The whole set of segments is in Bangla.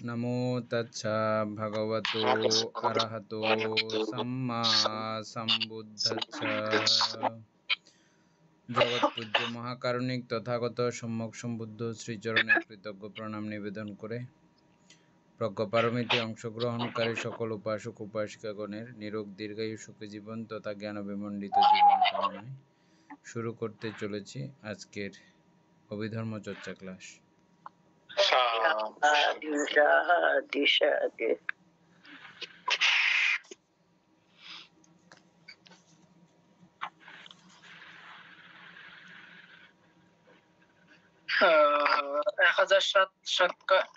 নমো তচ্ছা ভগবতো অরহতো সম্মা সম্বুদ্ধস্য। জগৎপূজ্য মহাকারুণিক তথাগত সম্যক সম্বুদ্ধ শ্রীচরণে কৃতজ্ঞ প্রণাম নিবেদন করে প্রজ্ঞাপারমিতে অংশগ্রহণকারী সকল উপাসক উপাসিকাগণের নিরোগ দীর্ঘায়ু সুখী জীবন তথা জ্ঞান বিমণ্ডিত জীবন কামনায় শুরু করতে চলেছি আজকের অভিধর্ম চর্চা ক্লাস।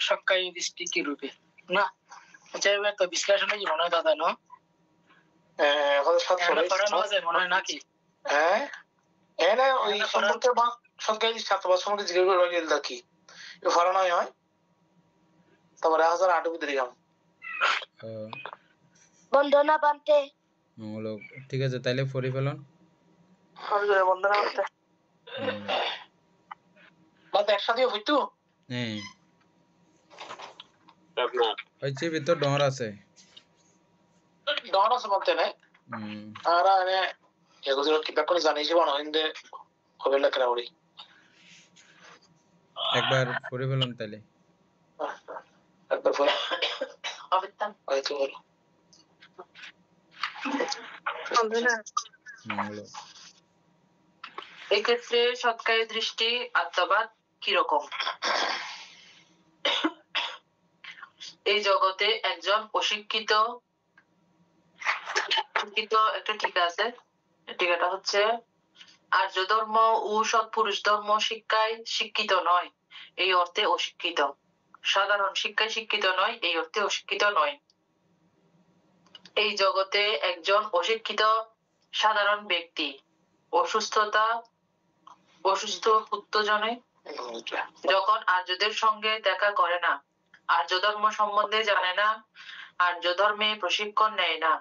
সক্কাই দৃষ্টি কি রূপে না তো বিশ্লেষণে কি মনে হয় দাদা ন মনে হয় নাকি ওই সম্পর্কে সক্কাই ছাত্র সম্পর্কে জিজ্ঞেস করে কি ফরানো হয় তারপরে 1008 ভিতরে গেলাম বন্দনা বানতে ঠিক আছে তাইলে পড়ি ফেলুন বন্দনা বানতে বাদ একসাথে হইতো হ্যাঁ হইছে ভিতর ডর আছে বলতে না আর এনে এগুলো কি ব্যাপারে জানিস বানো ইন্দে হবে না কেন ওরি একবার পড়ে ফেলুন তাইলে একবার পড়ে অবিতাম হয়তো বলো এক্ষেত্রে সৎকারী দৃষ্টি আত্মবাদ কিরকম? এই জগতে একজন অশিক্ষিত একটা টিকা আছে, টিকাটা হচ্ছে আর্য ধর্ম ও সৎপুরুষ ধর্ম শিক্ষায় শিক্ষিত নয় এই অর্থে অশিক্ষিত, সাধারণ শিক্ষায় শিক্ষিত নয় এই অর্থে অশিক্ষিত নয়। এই জগতে একজন অশিক্ষিত সাধারণ ব্যক্তি অসুস্থ পুত্রজনে যখন আর্যদের সঙ্গে দেখা করে না, আর্য ধর্ম সম্বন্ধে জানে না, আর্য ধর্মে প্রশিক্ষণ নেয় না,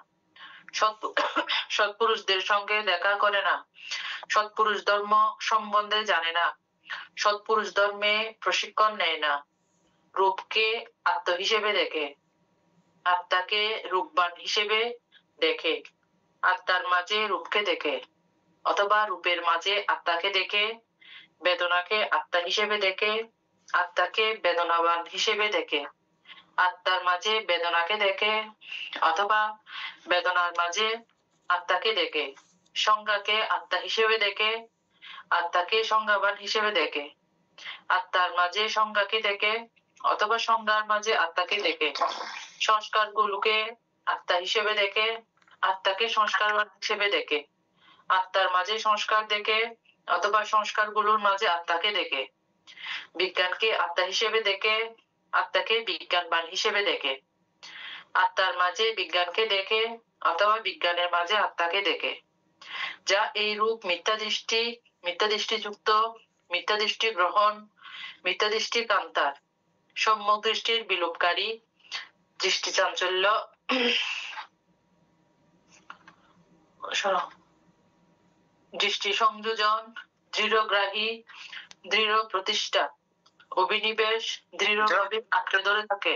সৎপুরুষদের সঙ্গে দেখা করে না, সৎপুরুষ ধর্ম সম্বন্ধে জানে না, সৎপুরুষ ধর্মে প্রশিক্ষণ নেয় না, রূপকে আত্ম হিসেবে দেখে, আত্মাকে রূপবান হিসেবে দেখে, আত্মার মাঝে রূপকে দেখে অথবা রূপের মাঝে আত্মাকে দেখে, বেদনাকে আত্মা হিসেবে দেখে, আত্মাকে বেদনাবান হিসেবে দেখে, আত্মার মাঝে বেদনাকে দেখে অথবা বেদনার মাঝে আত্মাকে দেখে, সংজ্ঞাকে আত্মা হিসেবে দেখে, আত্মাকে সংজ্ঞাবান হিসেবে দেখে, আত্মার মাঝে সংজ্ঞাকে দেখে অথবা সংজ্ঞার মাঝে আত্মাকে দেখে, সংস্কারগুলোকে আত্মা হিসেবে দেখে, আত্মাকে সংস্কারবান হিসেবে দেখে, আত্মার মাঝে সংস্কার দেখে অথবা সংস্কারগুলোর মাঝে আত্মাকে দেখে, বিজ্ঞানকে আত্মা হিসেবে দেখে, আত্মাকে বিজ্ঞানবান হিসেবে দেখে, আত্মার মাঝে বিজ্ঞানকে দেখে অথবা বিজ্ঞানের মাঝে আত্মাকে দেখে, যা এই রূপ মিথ্যা দৃষ্টিযুক্ত, মিথ্যা দৃষ্টি গ্রহণ, মিথ্যা দৃষ্টি কান্তার, সম্যক দৃষ্টির বিলোপকারী, দৃষ্টি চাঞ্চল্য, দৃষ্টি সংযোজন, দৃঢ়গ্রাহী, দৃঢ় প্রতিষ্ঠা, অভিনিবেশ দৃঢ়ভাবে আঁকড়ে ধরে থাকে।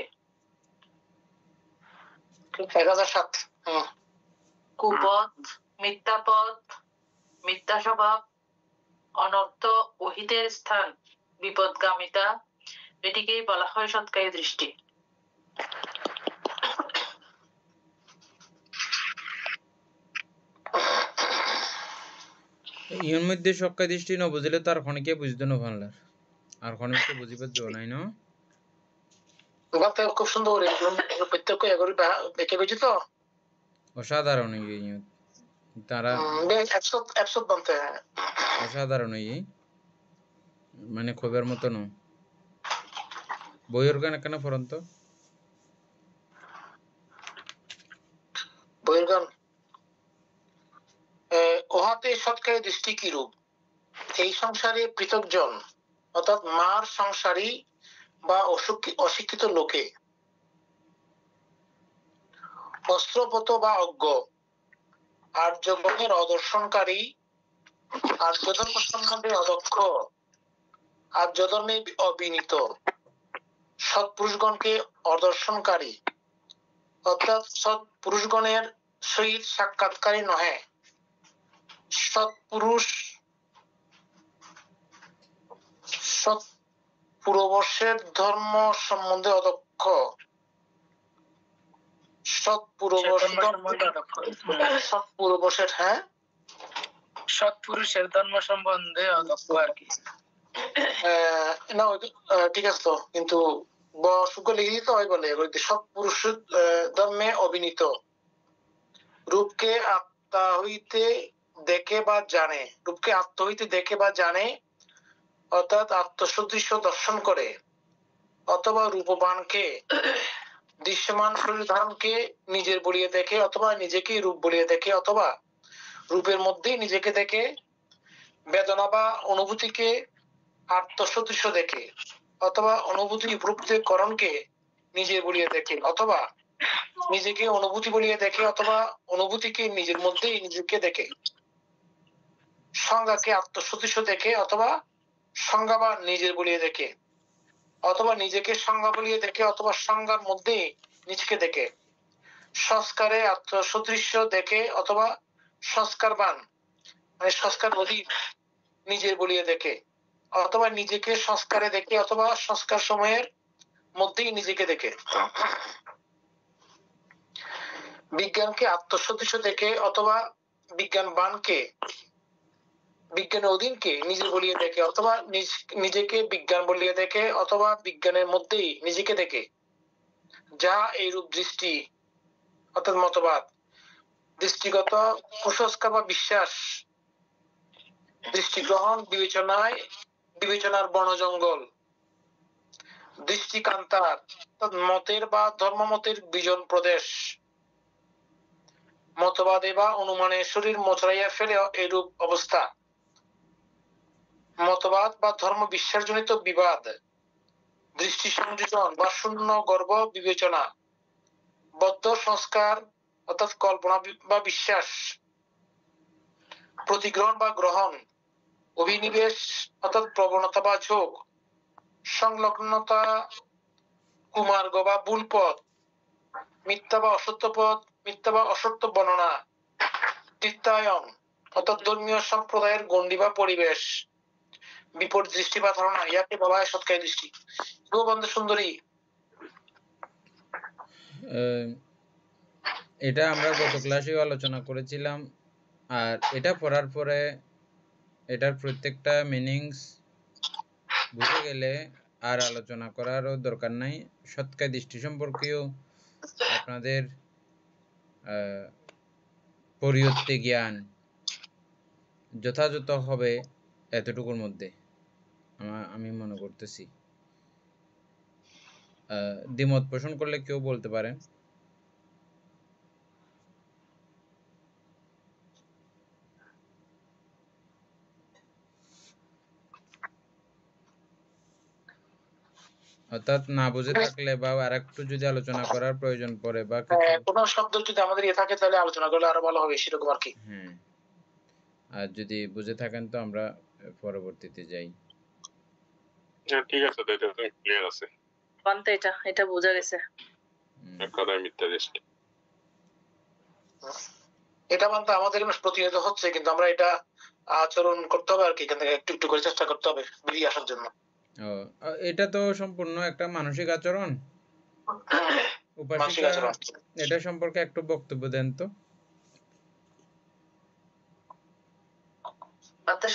1007 কুপথ, মিথ্যাপথ, মিথ্যা স্বভাব, অনর্থ অহিতের স্থান, বিপদগামিতা, এটিকেই বলা হয় সৎকারী দৃষ্টি। ইহর মধ্যে সক্কায় দৃষ্টি ন বুঝলে তার খনিকে বুঝতে ন ভানলার আর খনিকে বুঝিবার জো নাই না খুব সুন্দর প্রত্যেক এগুলো দেখে বুঝি তো অসাধারণ তারা অসাধারণ মানে খবর মতো ন বইয়ের গান কেন পড়ন্ত বইয়ের গান ওহাতে সৎকারী দৃষ্টি কি রূপ? এই সংসারে পৃথকজন অর্থাৎ মার সংসারী বা অশিক্ষিত লোকে, অস্ত্রপত বা অজ্ঞ, আর্যগণের অদর্শনকারী, আর্যধর্ম সম্বন্ধে অদক্ষ, আর্যধর্মে অবিনীত, সৎপুরুষগণকে অদর্শনকারী, অর্থাৎ সৎপুরুষগণের সহিত সাক্ষাৎকারী নহে। সৎপুরুষ সৎপূর্ববর্ষের ধর্ম সম্বন্ধে অদক্ষ, সৎপূর্ববর্ষের সৎপুরুষের ধর্ম সম্বন্ধে অদক্ষ আর কি। না ঠিক আছে তো, কিন্তু লিখে দিতে হয় বলে সৎপুরুষ ধর্মে অবিনীত, রূপকে আত্মা হইতে দেখে বা জানে, রূপকে আত্মা হইতে দেখে বা জানে, অর্থাৎ আত্মসদৃশ্য দর্শন করে, অথবা রূপবানকে দৃশ্যমান শরীর ধারণকে নিজের বলিয়ে দেখে, অথবা নিজেকে রূপ বলিয়ে দেখে, অথবা রূপের মধ্যেই নিজেকে দেখে, বেদনা বা অনুভূতিকে আত্মসদৃশ্য দেখে, অথবা অনুভূতি উপলব্ধিকরণকে নিজের বলিয়ে দেখে, অথবা নিজেকে অনুভূতি বলিয়ে দেখে, অথবা অনুভূতিকে নিজের মধ্যেই নিজেকে দেখে, সংজ্ঞাকে আত্মসদৃশ্য দেখে, অথবা সংজ্ঞা বা নিজের বলিয়ে দেখে, অথবা নিজেকে সংজ্ঞা বলিয়ে দেখে, অথবা সংজ্ঞার মধ্যে নিজেকে দেখে, সংস্কারে আত্মসদৃশ্য দেখে, অথবা সংস্কারবান মানে সংস্কার অধীন নিজের বলিয়ে দেখে, অথবা নিজেকে সংস্কারে দেখে, অথবা সংস্কার সময়ের মধ্যেই নিজেকে দেখে, বিজ্ঞানকে আত্মসদৃশ্য দেখে, অথবা বিজ্ঞানবানকে বিজ্ঞানের অধীনকে নিজে বলিয়ে দেখে, অথবা নিজেকে বিজ্ঞান বলিয়ে দেখে, অথবা বিজ্ঞানের মধ্যেই নিজেকে দেখে, যা এইরূপ দৃষ্টি অর্থাৎ মতবাদ, দৃষ্টিগত কুসংস্কার বা বিশ্বাস, দৃষ্টিগ্রহণ বিবেচনার বনজঙ্গল, দৃষ্টিকান্তার মতের বা ধর্মমতের বিজন প্রদেশ, মতবাদে বা অনুমানে শরীর মোচড়াইয়া ফেলে এরূপ অবস্থা, মতবাদ বা ধর্ম বিশ্বাসজনিত বিবাদ, দৃষ্টি সংযোজন বা শূন্য গর্ভ বিবেচনা, বদ্ধ সংস্কার অর্থাৎ কল্পনা বা বিশ্বাস, প্রতিগ্রহণ বা গ্রহণ, অভিনিবেশ অর্থাৎ প্রবণতা বা ঝোঁক, সংলগ্নতা, কুমার্গ বা ভুল পথ, মিথ্যা বা অসত্য পথ, মিথ্যা বা অসত্য বর্ণনা, চিত্তায়ন অর্থাৎ ধর্মীয় সম্প্রদায়ের গণ্ডি বা পরিবেশ, বিপরীত দৃষ্টি বা ধারণা, ইয়াকে বলা হয় সৎকারী দৃষ্টি। বন্ধু সুন্দরী, এটা আমরা গত ক্লাসে আলোচনা করেছিলাম, আর এটা পড়ার পরে এটার প্রত্যেকটা মিনিংস বুঝে গেলে আর আলোচনা করারও দরকার নাই। সৎকারী দৃষ্টি সম্পর্কেও আপনাদের পরিয়ত্তে জ্ঞান যথাযথ হবে এতটুকুর মধ্যে আমি মনে করতেছি। দ্বিমত পোষণ করলে কেউ বলতে পারেন। অর্থাৎ না বুঝে থাকলে বা আরেকটু যদি আলোচনা করার প্রয়োজন পড়ে বা কোনো শব্দ যদি আমাদের থাকে তাহলে আলোচনা করলে আরো ভালো হবে, সেরকম আর কি। হ্যাঁ, আর যদি বুঝে থাকেন তো আমরা পরবর্তীতে যাই। হ্যাঁ ঠিক আছে, তো এটা তো ক্লিয়ার আছে। বানতে এটা বোঝা গেছে। কথায় মিথ্যা দৃষ্টি, এটা মানতে আমাদের প্রতিনিয়ত হচ্ছে, কিন্তু আমরা এটা আচরণ করতে হবে আর কি, এখান থেকে একটু একটু করে চেষ্টা করতে হবে বেরিয়ে আসার জন্য। এটা তো সম্পূর্ণ একটা মানসিক আচরণ। উপাসিকা এটা সম্পর্কে একটু বক্তব্য দেন তো।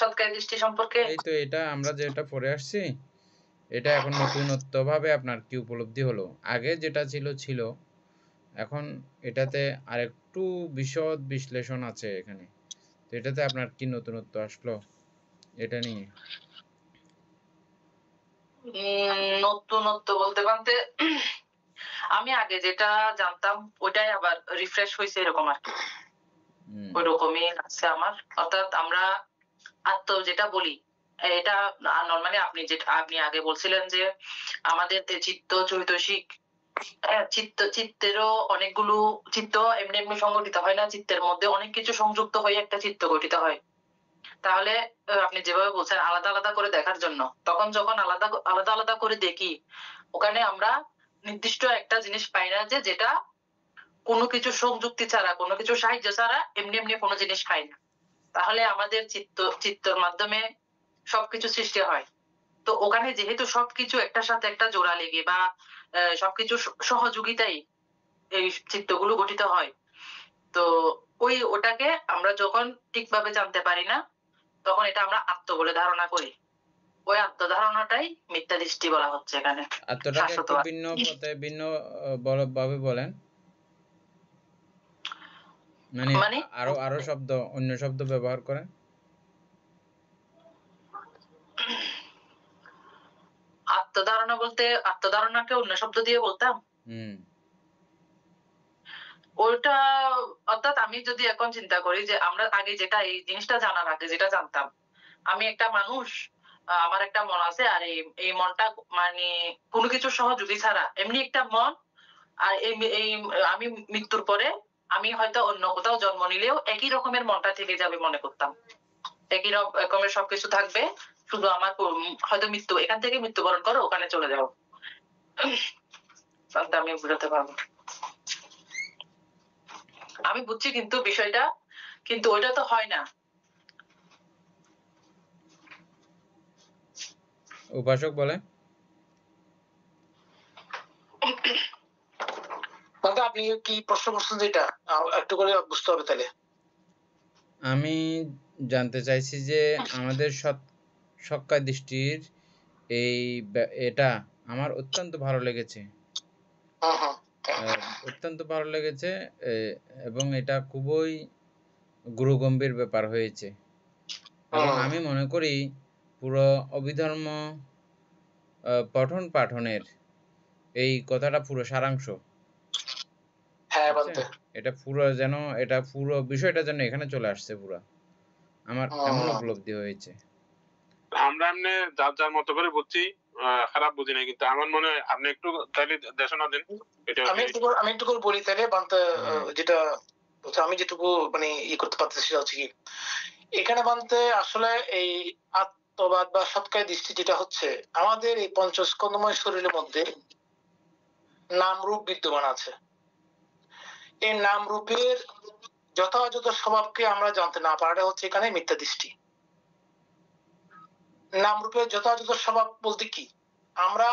সৎকারী দৃষ্টি সম্পর্কে এই তো এটা আমরা যেটা পড়ে আসছি, এটা এখন নতুনত্ব ভাবে আপনার কি উপলব্ধি হলো? আগে যেটা ছিল এখন এটাতে আরেকটু বিশদ বিশ্লেষণ আছে এখানে, তো এটাতে আপনার কি নতুনত্ব আসলো এটা নিয়ে? নতুনত্ব বলতে বলতে আমি আগে যেটা জানতাম ওইটাই আবার রিফ্রেশ হয়েছে, এরকম আর কি। ওইরকমই আছে আমার। অর্থাৎ আমরা যেটা বলি এটা নরমালি আপনি আগে বলছিলেন যে আমাদের চিত্ত চৈতসিক, চিত্তেরও অনেকগুলো চিত্ত এমনি এমনি সংগঠিত হয় না, চিত্তের মধ্যে অনেক কিছু সংযুক্ত হয়ে একটা চিত্ত গঠিত হয়। তাহলে আপনি যেভাবে বলছেন আলাদা আলাদা করে দেখার জন্য, তখন যখন আলাদা আলাদা আলাদা করে দেখি, ওখানে আমরা নির্দিষ্ট একটা জিনিস পাই না, যে যেটা কোনো কিছু সংযুক্তি ছাড়া, কোনো কিছু সাহায্য ছাড়া এমনি এমনি কোনো জিনিস পাই না। তাহলে আমাদের চিত্তর মাধ্যমে সবকিছু সৃষ্টি হয়। তো ওখানে যেহেতু সবকিছু একটার সাথে একটা জোড়া লেগে বা সবকিছু সহযোগিতায় এই চিত্রগুলো গঠিত হয়। তো ওটাকে আমরা যখন ঠিকভাবে জানতে পারি না, তখন এটা আমরা আত্ম বলে ধারণা করি। ওই আত্মধারণাটাই মিথ্যা দৃষ্টি বলা হচ্ছে এখানে। আত্মটাকে একটু শাশ্বতবাদ। ভিন্ন কথায় ভিন্ন ভাবে বলেন, মানে আরো আরো শব্দ, অন্য শব্দ ব্যবহার করেন। আত্মধারণা বলতে আত্মধারণাকে অন্য শব্দ দিয়ে বলতাম। ওইটা অর্থাৎ আমি যদি এখন চিন্তা করি যে আমরা আগে যেটা এই জিনিসটা জানার আগে যেটা জানতাম, আমি একটা মানুষ, আমার একটা মন আছে, আর এই মনটা মানে কোনো কিছু সহযোগী ছাড়া এমনি একটা মন। আর এই আমি মৃত্যুর পরে আমি হয়তো অন্য কোথাও জন্ম নিলেও একই রকমের মনটা থেকে যাবে মনে করতাম। একই রকমের সবকিছু থাকবে, শুধু আমার হয়তো এখান থেকে মৃত্যুবরণ করো, ওখানে চলে যাও। তাহলে আমি বুঝাতে পারবো। আমি বুঝছি কিন্তু বিষয়টা, কিন্তু ওইটা তো হয় না। উপাসক বলেন। আপনি কি প্রশ্ন করছেন, যেটা একটু করে বুঝতে হবে তাহলে। আমি জানতে চাইছি যে আমাদের সক্কা দৃষ্টির এই এটা আমার অত্যন্ত ভালো লেগেছে। অত্যন্ত ভালো লেগেছে, এবং এটা খুবই গুরুগম্ভীর ব্যাপার হয়েছে, এবং আমি মনে করি পুরো অভিধর্ম পঠন পাঠনের এই কথাটা পুরো সারাংশ। এটা পুরো বিষয়টা যেন এখানে চলে আসছে পুরো, আমার এমন উপলব্ধি হয়েছে। আমরা এমনি যার যার মতো করে বুঝছি, খারাপ বুঝি না, কিন্তু আমার মনে হয় আপনি একটু তাহলে দেশনা দেন। আমি একটু করে বলি তাহলে, যেটা আমি যেটুকু মানে করতে পারতেছি সেটা হচ্ছে কি, এখানে বানতে আসলে এই আত্মবাদ বা সৎকায় দৃষ্টি যেটা হচ্ছে, আমাদের এই পঞ্চস্কন্ধময় শরীরের মধ্যে নাম রূপ বিদ্যমান আছে। এই নাম রূপের যথাযথ স্বভাবকে আমরা জানতে না পারাটা হচ্ছে এখানে মিথ্যা দৃষ্টি। নাম রূপের যথাযথ স্বভাব বলতে কি, আমরা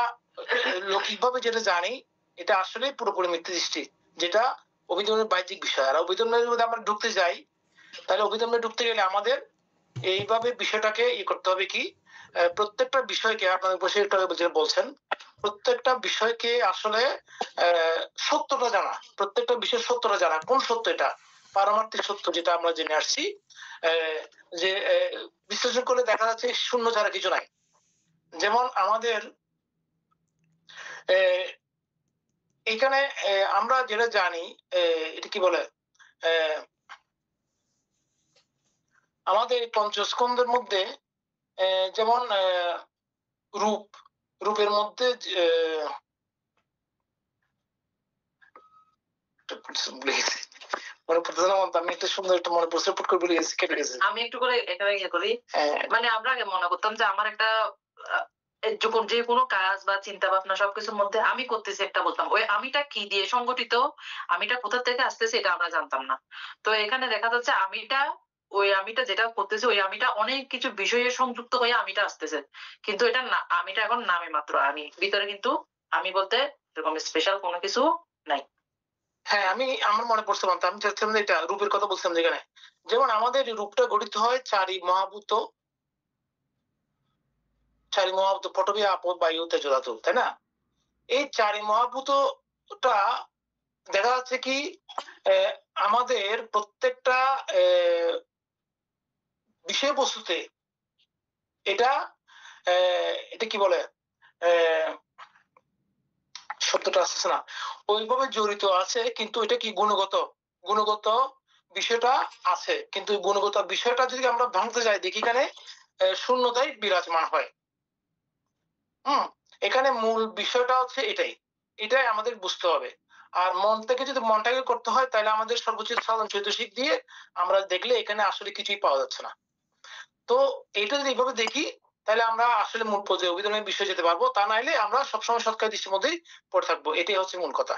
লৌকিকভাবে যেটা জানি এটা আসলে পুরোপুরি মিথ্যা দৃষ্টি, যেটা অভিধর্মের বাহ্যিক বিষয়। আর অভিধর্মের মধ্যে আমরা ঢুকতে যাই, তাহলে অভিধর্মে ঢুকতে গেলে আমাদের এইভাবে বিষয়টাকে করতে হবে কি, প্রত্যেকটা বিষয়কে আপনার বসে বলছেন, প্রত্যেকটা বিষয়কে আসলে সত্যটা জানা, প্রত্যেকটা বিষয়ের সত্যটা জানা। কোন সত্য? এটা পারমার্থিক সত্য, যেটা আমরা জেনে আসছি, যে বিশ্লেষণ করলে দেখা যাচ্ছে শূন্য ছাড়া কিছু নাই। যেমন আমাদের এখানে আমরা যেটা জানি, এটা কি বলে, আমাদের পঞ্চস্কন্ধের মধ্যে যেমন রূপের মধ্যে আমি একটা সুন্দর একটা মনে পড়ছে, পুট করে বলে গেছি, কেটে গেছে। আমি একটু করে এখানে করি, মানে আমরা আগে মনে করতাম যে আমার একটা যখন যে কোনো কাজ বা চিন্তা ভাবনা সবকিছুর মধ্যে আমি করতেছি একটা বলতাম, ওই আমিটা কি দিয়ে সংগঠিত, আমিটা কোথা থেকে আসতেছে এটা আমরা জানতাম না। তো এখানে দেখা যাচ্ছে ওই আমিটা যেটা করতেছে, ওই আমিটা অনেক কিছু বিষয়ে সংযুক্ত হয়ে আমিটা আসতেছে, কিন্তু এটা না, আমিটা এখন নামে মাত্র আমি, ভিতরে কিন্তু আমি বলতে এরকম স্পেশাল কোনো কিছু নাই। হ্যাঁ, আমার মনে পড়ছে, আমি চাচ্ছিলাম এটা রূপের কথা বলছিলাম, যেখানে যেমন আমাদের রূপটা গঠিত হয় চারি মহাভূত, পটবী, আপদ, বায়ু, তেজ, ধাতু, তাই না? এই চারি মহাভূতটা দেখা যাচ্ছে কি, আমাদের প্রত্যেকটা বিষয়বস্তুতে এটা এটা কি বলে, শব্দটা আসছে না, ওইভাবে জড়িত আছে, কিন্তু এটা কি গুণগত বিষয়টা আছে, কিন্তু গুণগত বিষয়টা যদি আমরা ভাঙতে যাই, দেখি এখানে শূন্যতাই বিরাজমান হয়। এখানে মূল বিষয়টা হচ্ছে এটাই আমাদের বুঝতে হবে। আর মন থেকে যদি মনটাকে করতে হয়, তাহলে আমাদের সর্বোচ্চ সাধন চৈতসিক দিয়ে আমরা দেখলে এখানে আসলে কিছুই পাওয়া যাচ্ছে না। তো এইটা যদি এইভাবে দেখি তাহলে আমরা আসলে মূল পর্যায়ে অভিধানের বিষয়ে যেতে পারবো, তা নাইলে আমরা সবসময় সৎকার দৃষ্টির মধ্যেই পড়ে থাকবো। এটাই হচ্ছে মূল কথা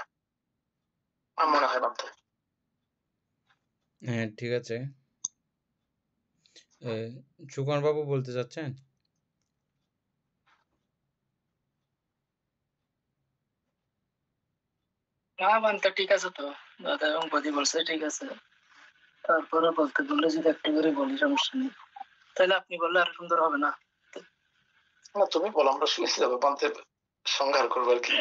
আমার মনে হয়। বাধ্য হ্যাঁ, ঠিক আছে। সুকুমার বাবু বলতে চাচ্ছেন? না বানতে ঠিক আছে তো, দাদা এবং বদি বলছে ঠিক আছে, তারপরে বলতে বললে যদি একটু করে বলি সমস্যা নেই, তাহলে আপনি বললে আরো সুন্দর হবে না? না, তুমি বলো, আমরা শুনে যাবো, বানতে সংহার করবো আর কি।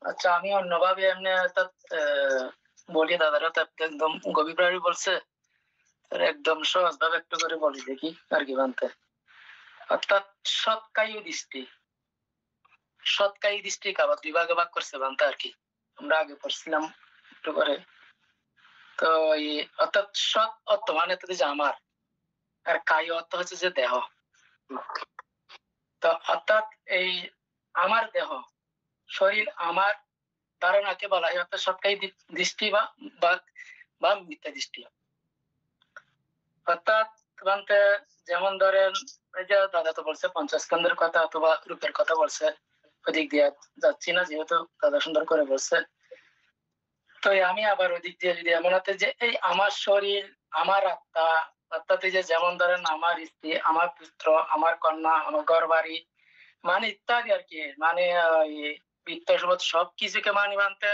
আচ্ছা, আমি অন্যভাবে এমনি অর্থাৎ বলি, দাদারা তো একদম গভীরভাবে বলছে, তার একদম সহজ ভাবে একটু করে বলি দেখি আর কি বানতে। অর্থাৎ সৎকায়ী দৃষ্টি, সৎকায়ী দৃষ্টি আবার দুই ভাগে ভাগ করছে বানতে আর কি, আমরা আগে পড়ছিলাম একটু করে। তো অর্থাৎ সৎ অর্থ মানে তো যে আমার, আর কায়ী অর্থ হচ্ছে যে দেহ। তো অর্থাৎ এই আমার দেহ, শরীর আমার ধারণাকে বলা হয় অর্থাৎ সৎকায়ী দৃষ্টি বা মিথ্যা দৃষ্টি। অর্থাৎ বানতে যেমন ধরেন, এই যে দাদা তো বলছে পঞ্চস্কন্ধের কথা অথবা রূপের কথা বলছে, ওদিক দিয়ে যাচ্ছি না যেহেতু দাদা সুন্দর করে বলছে। তো আমি আবার ওদিক দিয়ে যদি এমন হতে যে এই আমার শরীর, আমার আত্মা, অর্থাৎ এই যে যেমন ধরেন আমার স্ত্রী, আমার পুত্র, আমার কন্যা, আমার ঘর বাড়ি, মানে ইত্যাদি আর কি, মানে বিত্তসম্পদ সবকিছুকে মানে মানতে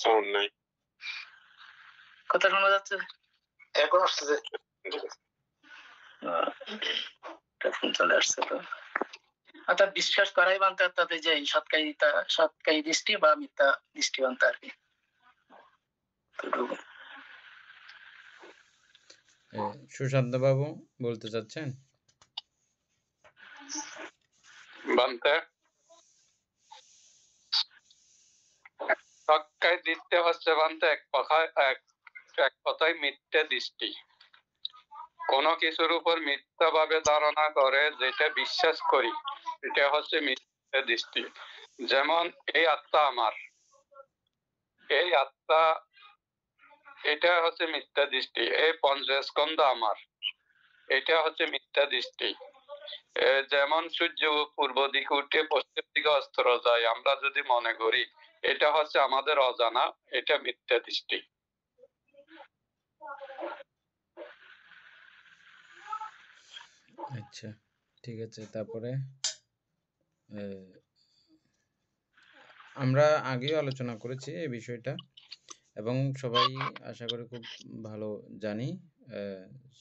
সাউন্ড নাই, কথা শোনা যাচ্ছে? এখন আসছে চলে আসছে তো। অর্থাৎ বিশ্বাস করাই বানতে, অর্থাৎ এই যে সৎকায়ী দৃষ্টি বা মিথ্যা দৃষ্টি বানতে আর কি। সুশান্ত বাবু বলতে চাচ্ছেন? বানতে সৎকায় দৃষ্টি হচ্ছে বানতে এক কথায় মিথ্যা দৃষ্টি। কোনো কিছুর উপর মিথ্যা ভাবে ধারণা করে যেটা বিশ্বাস করি, এটা হচ্ছে মিথ্যা দৃষ্টি। যেমন এই আত্মা আমার, এই আত্মা, এটা হচ্ছে মিথ্যা দৃষ্টি। এই পঞ্চস্কন্ধ আমার, এটা হচ্ছে মিথ্যা দৃষ্টি। যেমন সূর্য পূর্ব দিকে উঠে পশ্চিম দিকে অস্ত যায়, আমরা যদি মনে করি এটা হচ্ছে আমাদের অজানা, এটা মিথ্যা দৃষ্টি। আচ্ছা, ঠিক আছে। তারপরে আমরা আগেও আলোচনা করেছি এই বিষয়টা এবং সবাই আশা করি খুব ভালো জানি।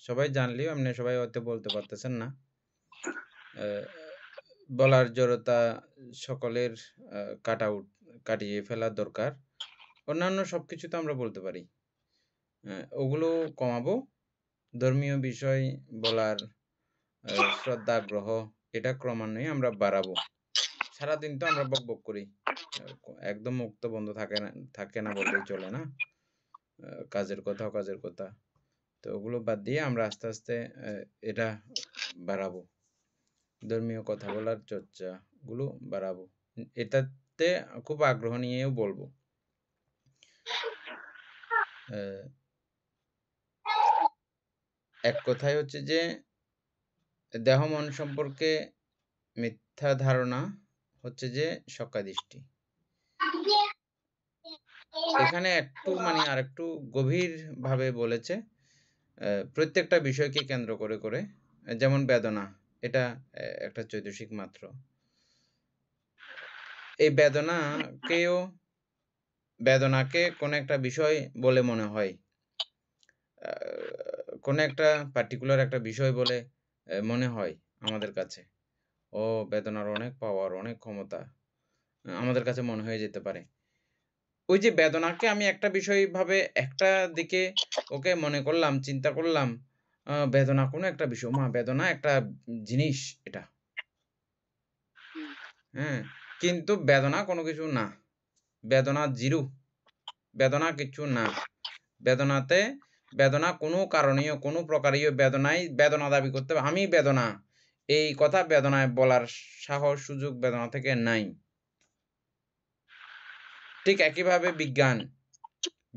সবাই জানলেও আপনি সবাই হয়তো বলতে পারতেছেন না। বলার জড়তা সকলের কাটিয়ে ফেলা দরকার। অন্যান্য সবকিছু তো আমরা বলতে পারি, ওগুলো কমাবো। ধর্মীয় বিষয় বলার শ্রদ্ধা আগ্রহ এটা ক্রমান্বয়ে আমরা বাড়াবো। সারাদিন তো আমরা বকবক করি, একদম মুক্ত বন্ধ থাকে না বললেই চলে না। কাজের কথা, তো ওগুলো বাদ দিয়ে আমরা আস্তে আস্তে এটা বাড়াবো, ধর্মীয় কথা বলার চর্চা গুলো বাড়াবো। এটাতে খুব আগ্রহ নিয়েও বলবো। এক কথায় হচ্ছে যে দেহ মন সম্পর্কে মিথ্যা ধারণা হচ্ছে যে সক্কাদৃষ্টি। এখানে একটু মানে আর একটু গভীর ভাবে বলেছে, প্রত্যেকটা বিষয়কে কেন্দ্র করে করে। যেমন বেদনা, এটা একটা চৈতসিক মাত্র। এই বেদনাকে কোন একটা বিষয় বলে মনে হয়, কোন একটা পার্টিকুলার একটা বিষয় বলে মনে হয় আমাদের কাছে। ও বেদনার অনেক পাওয়ার, অনেক ক্ষমতা আমাদের কাছে মনে হয়ে যেতে পারে। ওই যে বেদনাকে আমি একটা বিষয় ভাবে একটা দিকে ওকে মনে করলাম, চিন্তা করলাম, বেদনা কোনো একটা বিষয়, বেদনা একটা জিনিস এটা। হ্যাঁ, কিন্তু বেদনা কোনো কিছু না, বেদনা জিরো, বেদনা কিছু না। বেদনাতে বেদনা কোনো কারণীয় কোনো প্রকারীয় বেদনায় বেদনা দাবি করতে হবে আমি বেদনা এই কথা বেদনায় বলার সাহস সুযোগ বেদনা থেকে নাই। ঠিক একইভাবে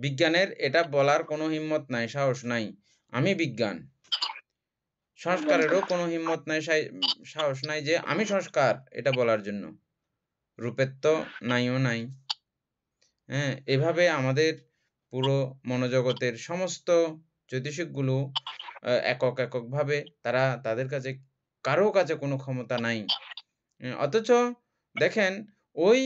বিজ্ঞানের এটা বলার কোনো হিম্মত নাই, সাহস নাই আমি বিজ্ঞান। সংস্কারেরও কোনো হিম্মত নাই, সাহস নাই যে আমি সংস্কার এটা বলার জন্য। রূপের তো নাইও নাই। হ্যাঁ, এভাবে আমাদের পুরো মনোজগতের সমস্ত জ্যোতিষিকগুলো এককভাবে তাদের কাছে কারো কাছে কোনো ক্ষমতা নাই। অথচ দেখেন ওই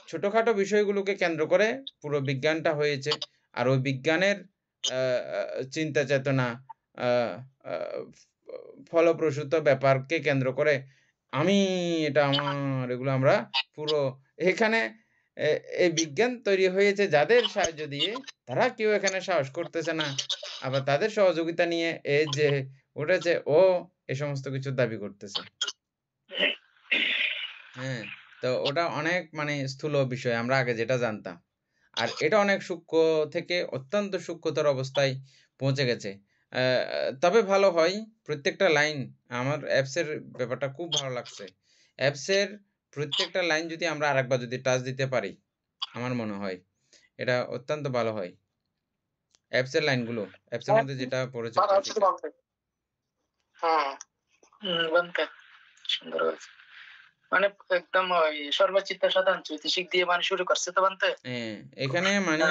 ছোটখাটো বিষয়গুলোকে কেন্দ্র করে পুরো বিজ্ঞানটা হয়েছে। আর ওই বিজ্ঞানের চিন্তা চেতনা ফলপ্রসূত ব্যাপারকে কেন্দ্র করে আমি এটা আমার এগুলো আমরা পুরো এখানে এই বিজ্ঞান তৈরি হয়েছে যাদের সাহায্য দিয়ে, তারা কেউ এখানে সাহস করতেছে না। আবার তাদের সহযোগিতা নিয়ে এই যে উঠেছে ও এ সমস্ত কিছু দাবি করতেছে। হ্যাঁ, তো ওটা অনেক মানে স্থূল বিষয় আমরা আগে যেটা জানতাম। আর এটা অনেক সূক্ষ্ম থেকে অত্যন্ত সূক্ষ্মতর অবস্থায় পৌঁছে গেছে। তবে ভালো হয় প্রত্যেকটা লাইন আমার অ্যাপসের ব্যাপারটা খুব ভালো লাগছে। অ্যাপসের প্রত্যেকটা লাইন যদি আমরা আরেকবার যদি টাচ দিতে পারি আমার মনে হয় এটা অত্যন্ত ভালো হয়। অ্যাপসের লাইনগুলো অ্যাপসের মধ্যে যেটা পড়েছে সুন্দর হয়েছে। মানে একদম ওই সর্বচিত্ত সাধারণ জ্যোতিষিক দিয়ে মানে শুরু করছে তো বানতে। হ্যাঁ, এখানে মানে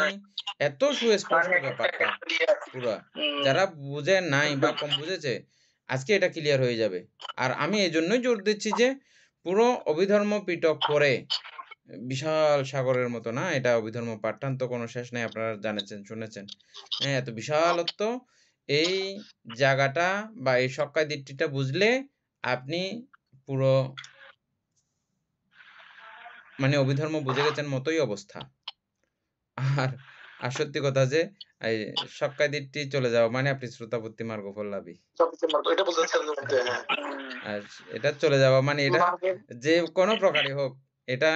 এত সুস্পষ্ট ব্যাপারটা পুরা যারা বুঝে নাই বা কম বুঝেছে আজকে এটা ক্লিয়ার হয়ে যাবে। আর আমি এই জন্যই জোর দিচ্ছি যে পুরো অভিধর্ম পিটক করে বিশাল সাগরের মতো না, এটা অভিধর্ম পাঠটান তো কোনো শেষ নেই, আপনারা জানেছেন শুনেছেন। হ্যাঁ, এত বিশালত্ব এই জায়গাটা বা এই সক্কায় দিকটিটা বুঝলে আপনি পুরো মানে অভিধর্ম বুঝে গেছেন মতোই অবস্থা। আর সত্যি কথা যে এই সক্কায় দিকটি চলে যাওয়া মানে আপনি শ্রোতাপত্তি মার্গফল লাভী। আর এটা চলে যাওয়া মানে এটা যে কোনো প্রকারই হোক, এটা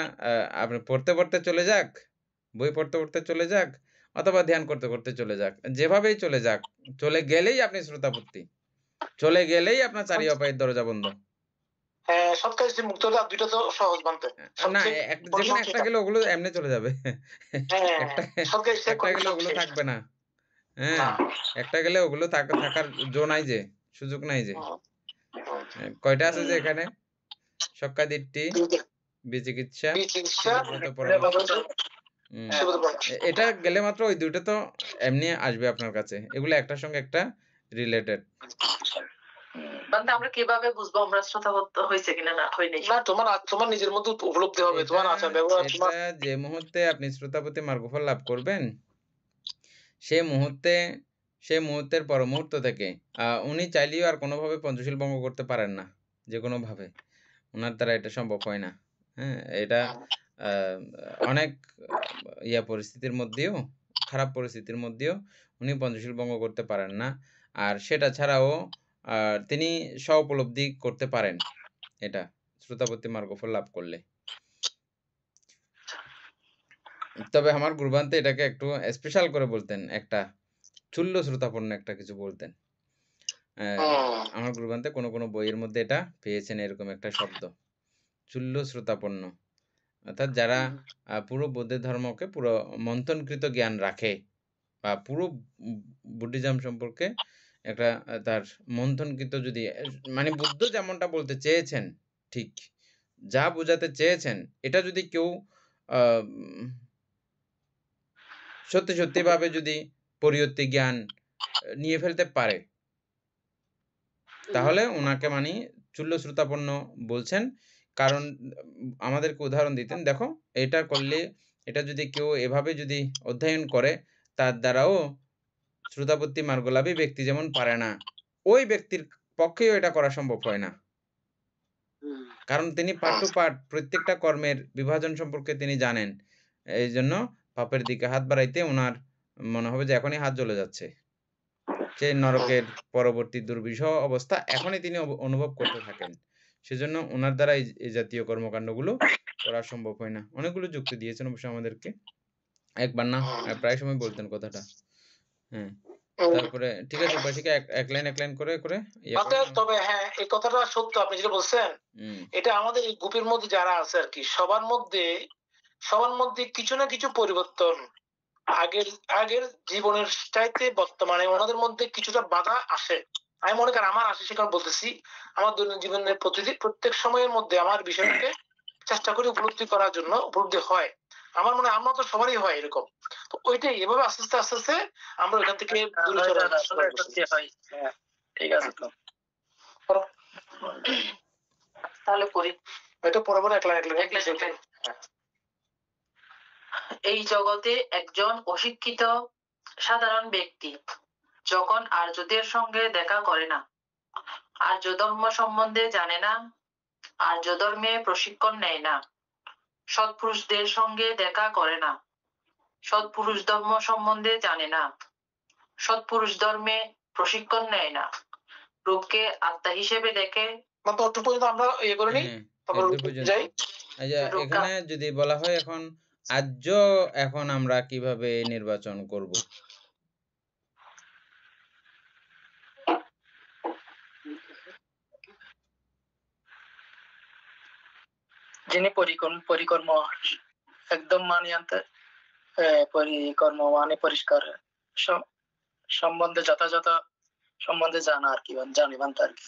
আপনি পড়তে চলে যাক, বই পড়তে চলে যাক, অথবা ধ্যান করতে চলে যাক, যেভাবেই চলে যাক, চলে গেলেই আপনি শ্রোতাপত্তি, চলে গেলেই আপনার চারি অপায়ের দরজা বন্ধ। না, যেকোনো একটা গেলে ওগুলো এমনি চলে যাবে, একটা গেলে ওগুলো থাকবে না। হ্যাঁ, একটা গেলে ওগুলো থাকার নাই যে সুযোগ নাই যে। কয়টা আছে যে এখানে? সক্কাদিট্টি, বিচিকিৎসা, এটা গেলে মাত্র ওই দুটো তো এমনি আসবে আপনার কাছে, এগুলো একটার সঙ্গে একটা রিলেটেড। আমরা কিভাবে বুঝবো আমরা শ্রোতাবদ্ধ হয়েছে কিনা না হয়নি? না, তোমার নিজের মধ্যে উপলব্ধি হবে, তোমার আচার ব্যবহার। যে মুহূর্তে আপনি শ্রোতাপতি মার্গফল লাভ করবেন সে মুহূর্তের পর মুহূর্ত থেকে উনি চাইলেও আর কোনোভাবে পঞ্চশীল ভঙ্গ করতে পারেন না, যে কোনোভাবে ওনার দ্বারা এটা সম্ভব হয় না। হ্যাঁ, এটা অনেক পরিস্থিতির মধ্যেও, খারাপ পরিস্থিতির মধ্যেও উনি পঞ্চশীল ভঙ্গ করতে পারেন না। আর সেটা ছাড়াও তিনি স্ব-উপলব্ধি করতে পারেন এটা শ্রোতাপত্তি মার্গফল লাভ করলে। তবে আমার গুরুবান্তে এটাকে একটু স্পেশাল করে বলতেন, একটা চুল্ল শ্রোতাপন্ন একটা কিছু বলতেন। আমার গুরুবান্তে কোনো বইয়ের মধ্যে এটা পেয়েছেন এরকম একটা শব্দ, চুল্ল শ্রোতাপন্ন, অর্থাৎ যারা পুরো বৌদ্ধ ধর্মকে পুরো মন্থনকৃত জ্ঞান রাখে বা পুরো বুদ্ধিজম সম্পর্কে একটা তার মন্থনকৃত, যদি মানে বুদ্ধ যেমনটা বলতে চেয়েছেন ঠিক যা বোঝাতে চেয়েছেন এটা যদি কেউ সত্যি ভাবে যদি পরিয়ত্তি জ্ঞান নিয়ে ফেলতে পারে তাহলে ওনাকে মানে চুল্ল শ্রোতাপন্ন বলছেন। কারণ আমাদেরকে উদাহরণ দিতেন, দেখো এটা করলে, এটা যদি কেউ এভাবে যদি অধ্যয়ন করে তার দ্বারাও শ্রোতাপত্তি মার্গলাভী ব্যক্তি যেমন পারে না, ওই ব্যক্তির পক্ষেও এটা করা সম্ভব হয় না। কারণ তিনি পার্ট টু পার্ট প্রত্যেকটা কর্মের বিভাজন সম্পর্কে তিনি জানেন। এই জন্য পাপের দিকে হাত বাড়াইতে ওনার মনে হবে যে এখনই হাত জ্বলে যাচ্ছে, যে নরকের পরবর্তী দুর্বিষহ অবস্থা এখনই তিনি অনুভব করতে থাকেন। সেজন্য ওনার দ্বারা এই জাতীয় কর্মকাণ্ডগুলো করা সম্ভব হয় না। অনেকগুলো যুক্তি দিয়েছেন অবশ্য আমাদেরকে, একবার না প্রায় সময় বলতেন কথাটা। হ্যাঁ, তারপরে ঠিক আছে উপাসিকা এক লাইন করে করে ইয়ে মাত্র করো না? তবে হ্যাঁ এই কথাটা সত্য আপনি যেটা বলছেন হুম এটা আমাদের এই গ্রুপের মধ্যে যারা আছে আর কি সবার মধ্যে কিছু না কিছু পরিবর্তন আগের আগের জীবনের চাইতে বর্তমানে ওনাদের মধ্যে কিছুটা বাধা আসে। আমি মনে করি আমার আসে সেখানে বলতেছি আমার দৈনন্দিন জীবনের প্রত্যেক সময়ের মধ্যে আমার বিষয়টাকে চেষ্টা করি উপলব্ধি করার জন্য উপলব্ধি হয়। আমার মনে হয় আমরা তো সবারই হয় এরকম। তো ওইটাই এভাবে আস্তে আস্তে আস্তে আস্তে আমরা ওইখান থেকে দূরে চলে দাদা, আসতে আসলে পারবো। সত্যি হয়। হ্যাঁ, ঠিক আছে তো। করো। তাহলে করি। এটা পরে পরে একলা এই জগতে একজন অশিক্ষিত সাধারণ ব্যক্তি যখন আর্যদের সঙ্গে দেখা করে না, আর্য ধর্ম সম্বন্ধে জানে না, আর্য ধর্মে প্রশিক্ষণ নেয় না, সৎপুরুষদের সঙ্গে দেখা করে না, সৎপুরুষ ধর্ম সম্বন্ধে জানে না, সৎপুরুষ ধর্মে প্রশিক্ষণ নেয় না, রূপকে আত্মা হিসেবে দেখে। মাত্র অত পর্যন্ত আমরা ইয়ে করে নিই হ্যাঁ তারপর এত পর্যন্ত যাই। আচ্ছা এখানে যদি বলা হয় এখন আর্য এখন আমরা কিভাবে নির্বাচন করব? যিনি পরিকর্ম একদম মানে আনতে পরিকর্ম মানে পরিষ্কার সম্বন্ধে যথাযথ সম্বন্ধে জানা আর কি জানিবান আর কি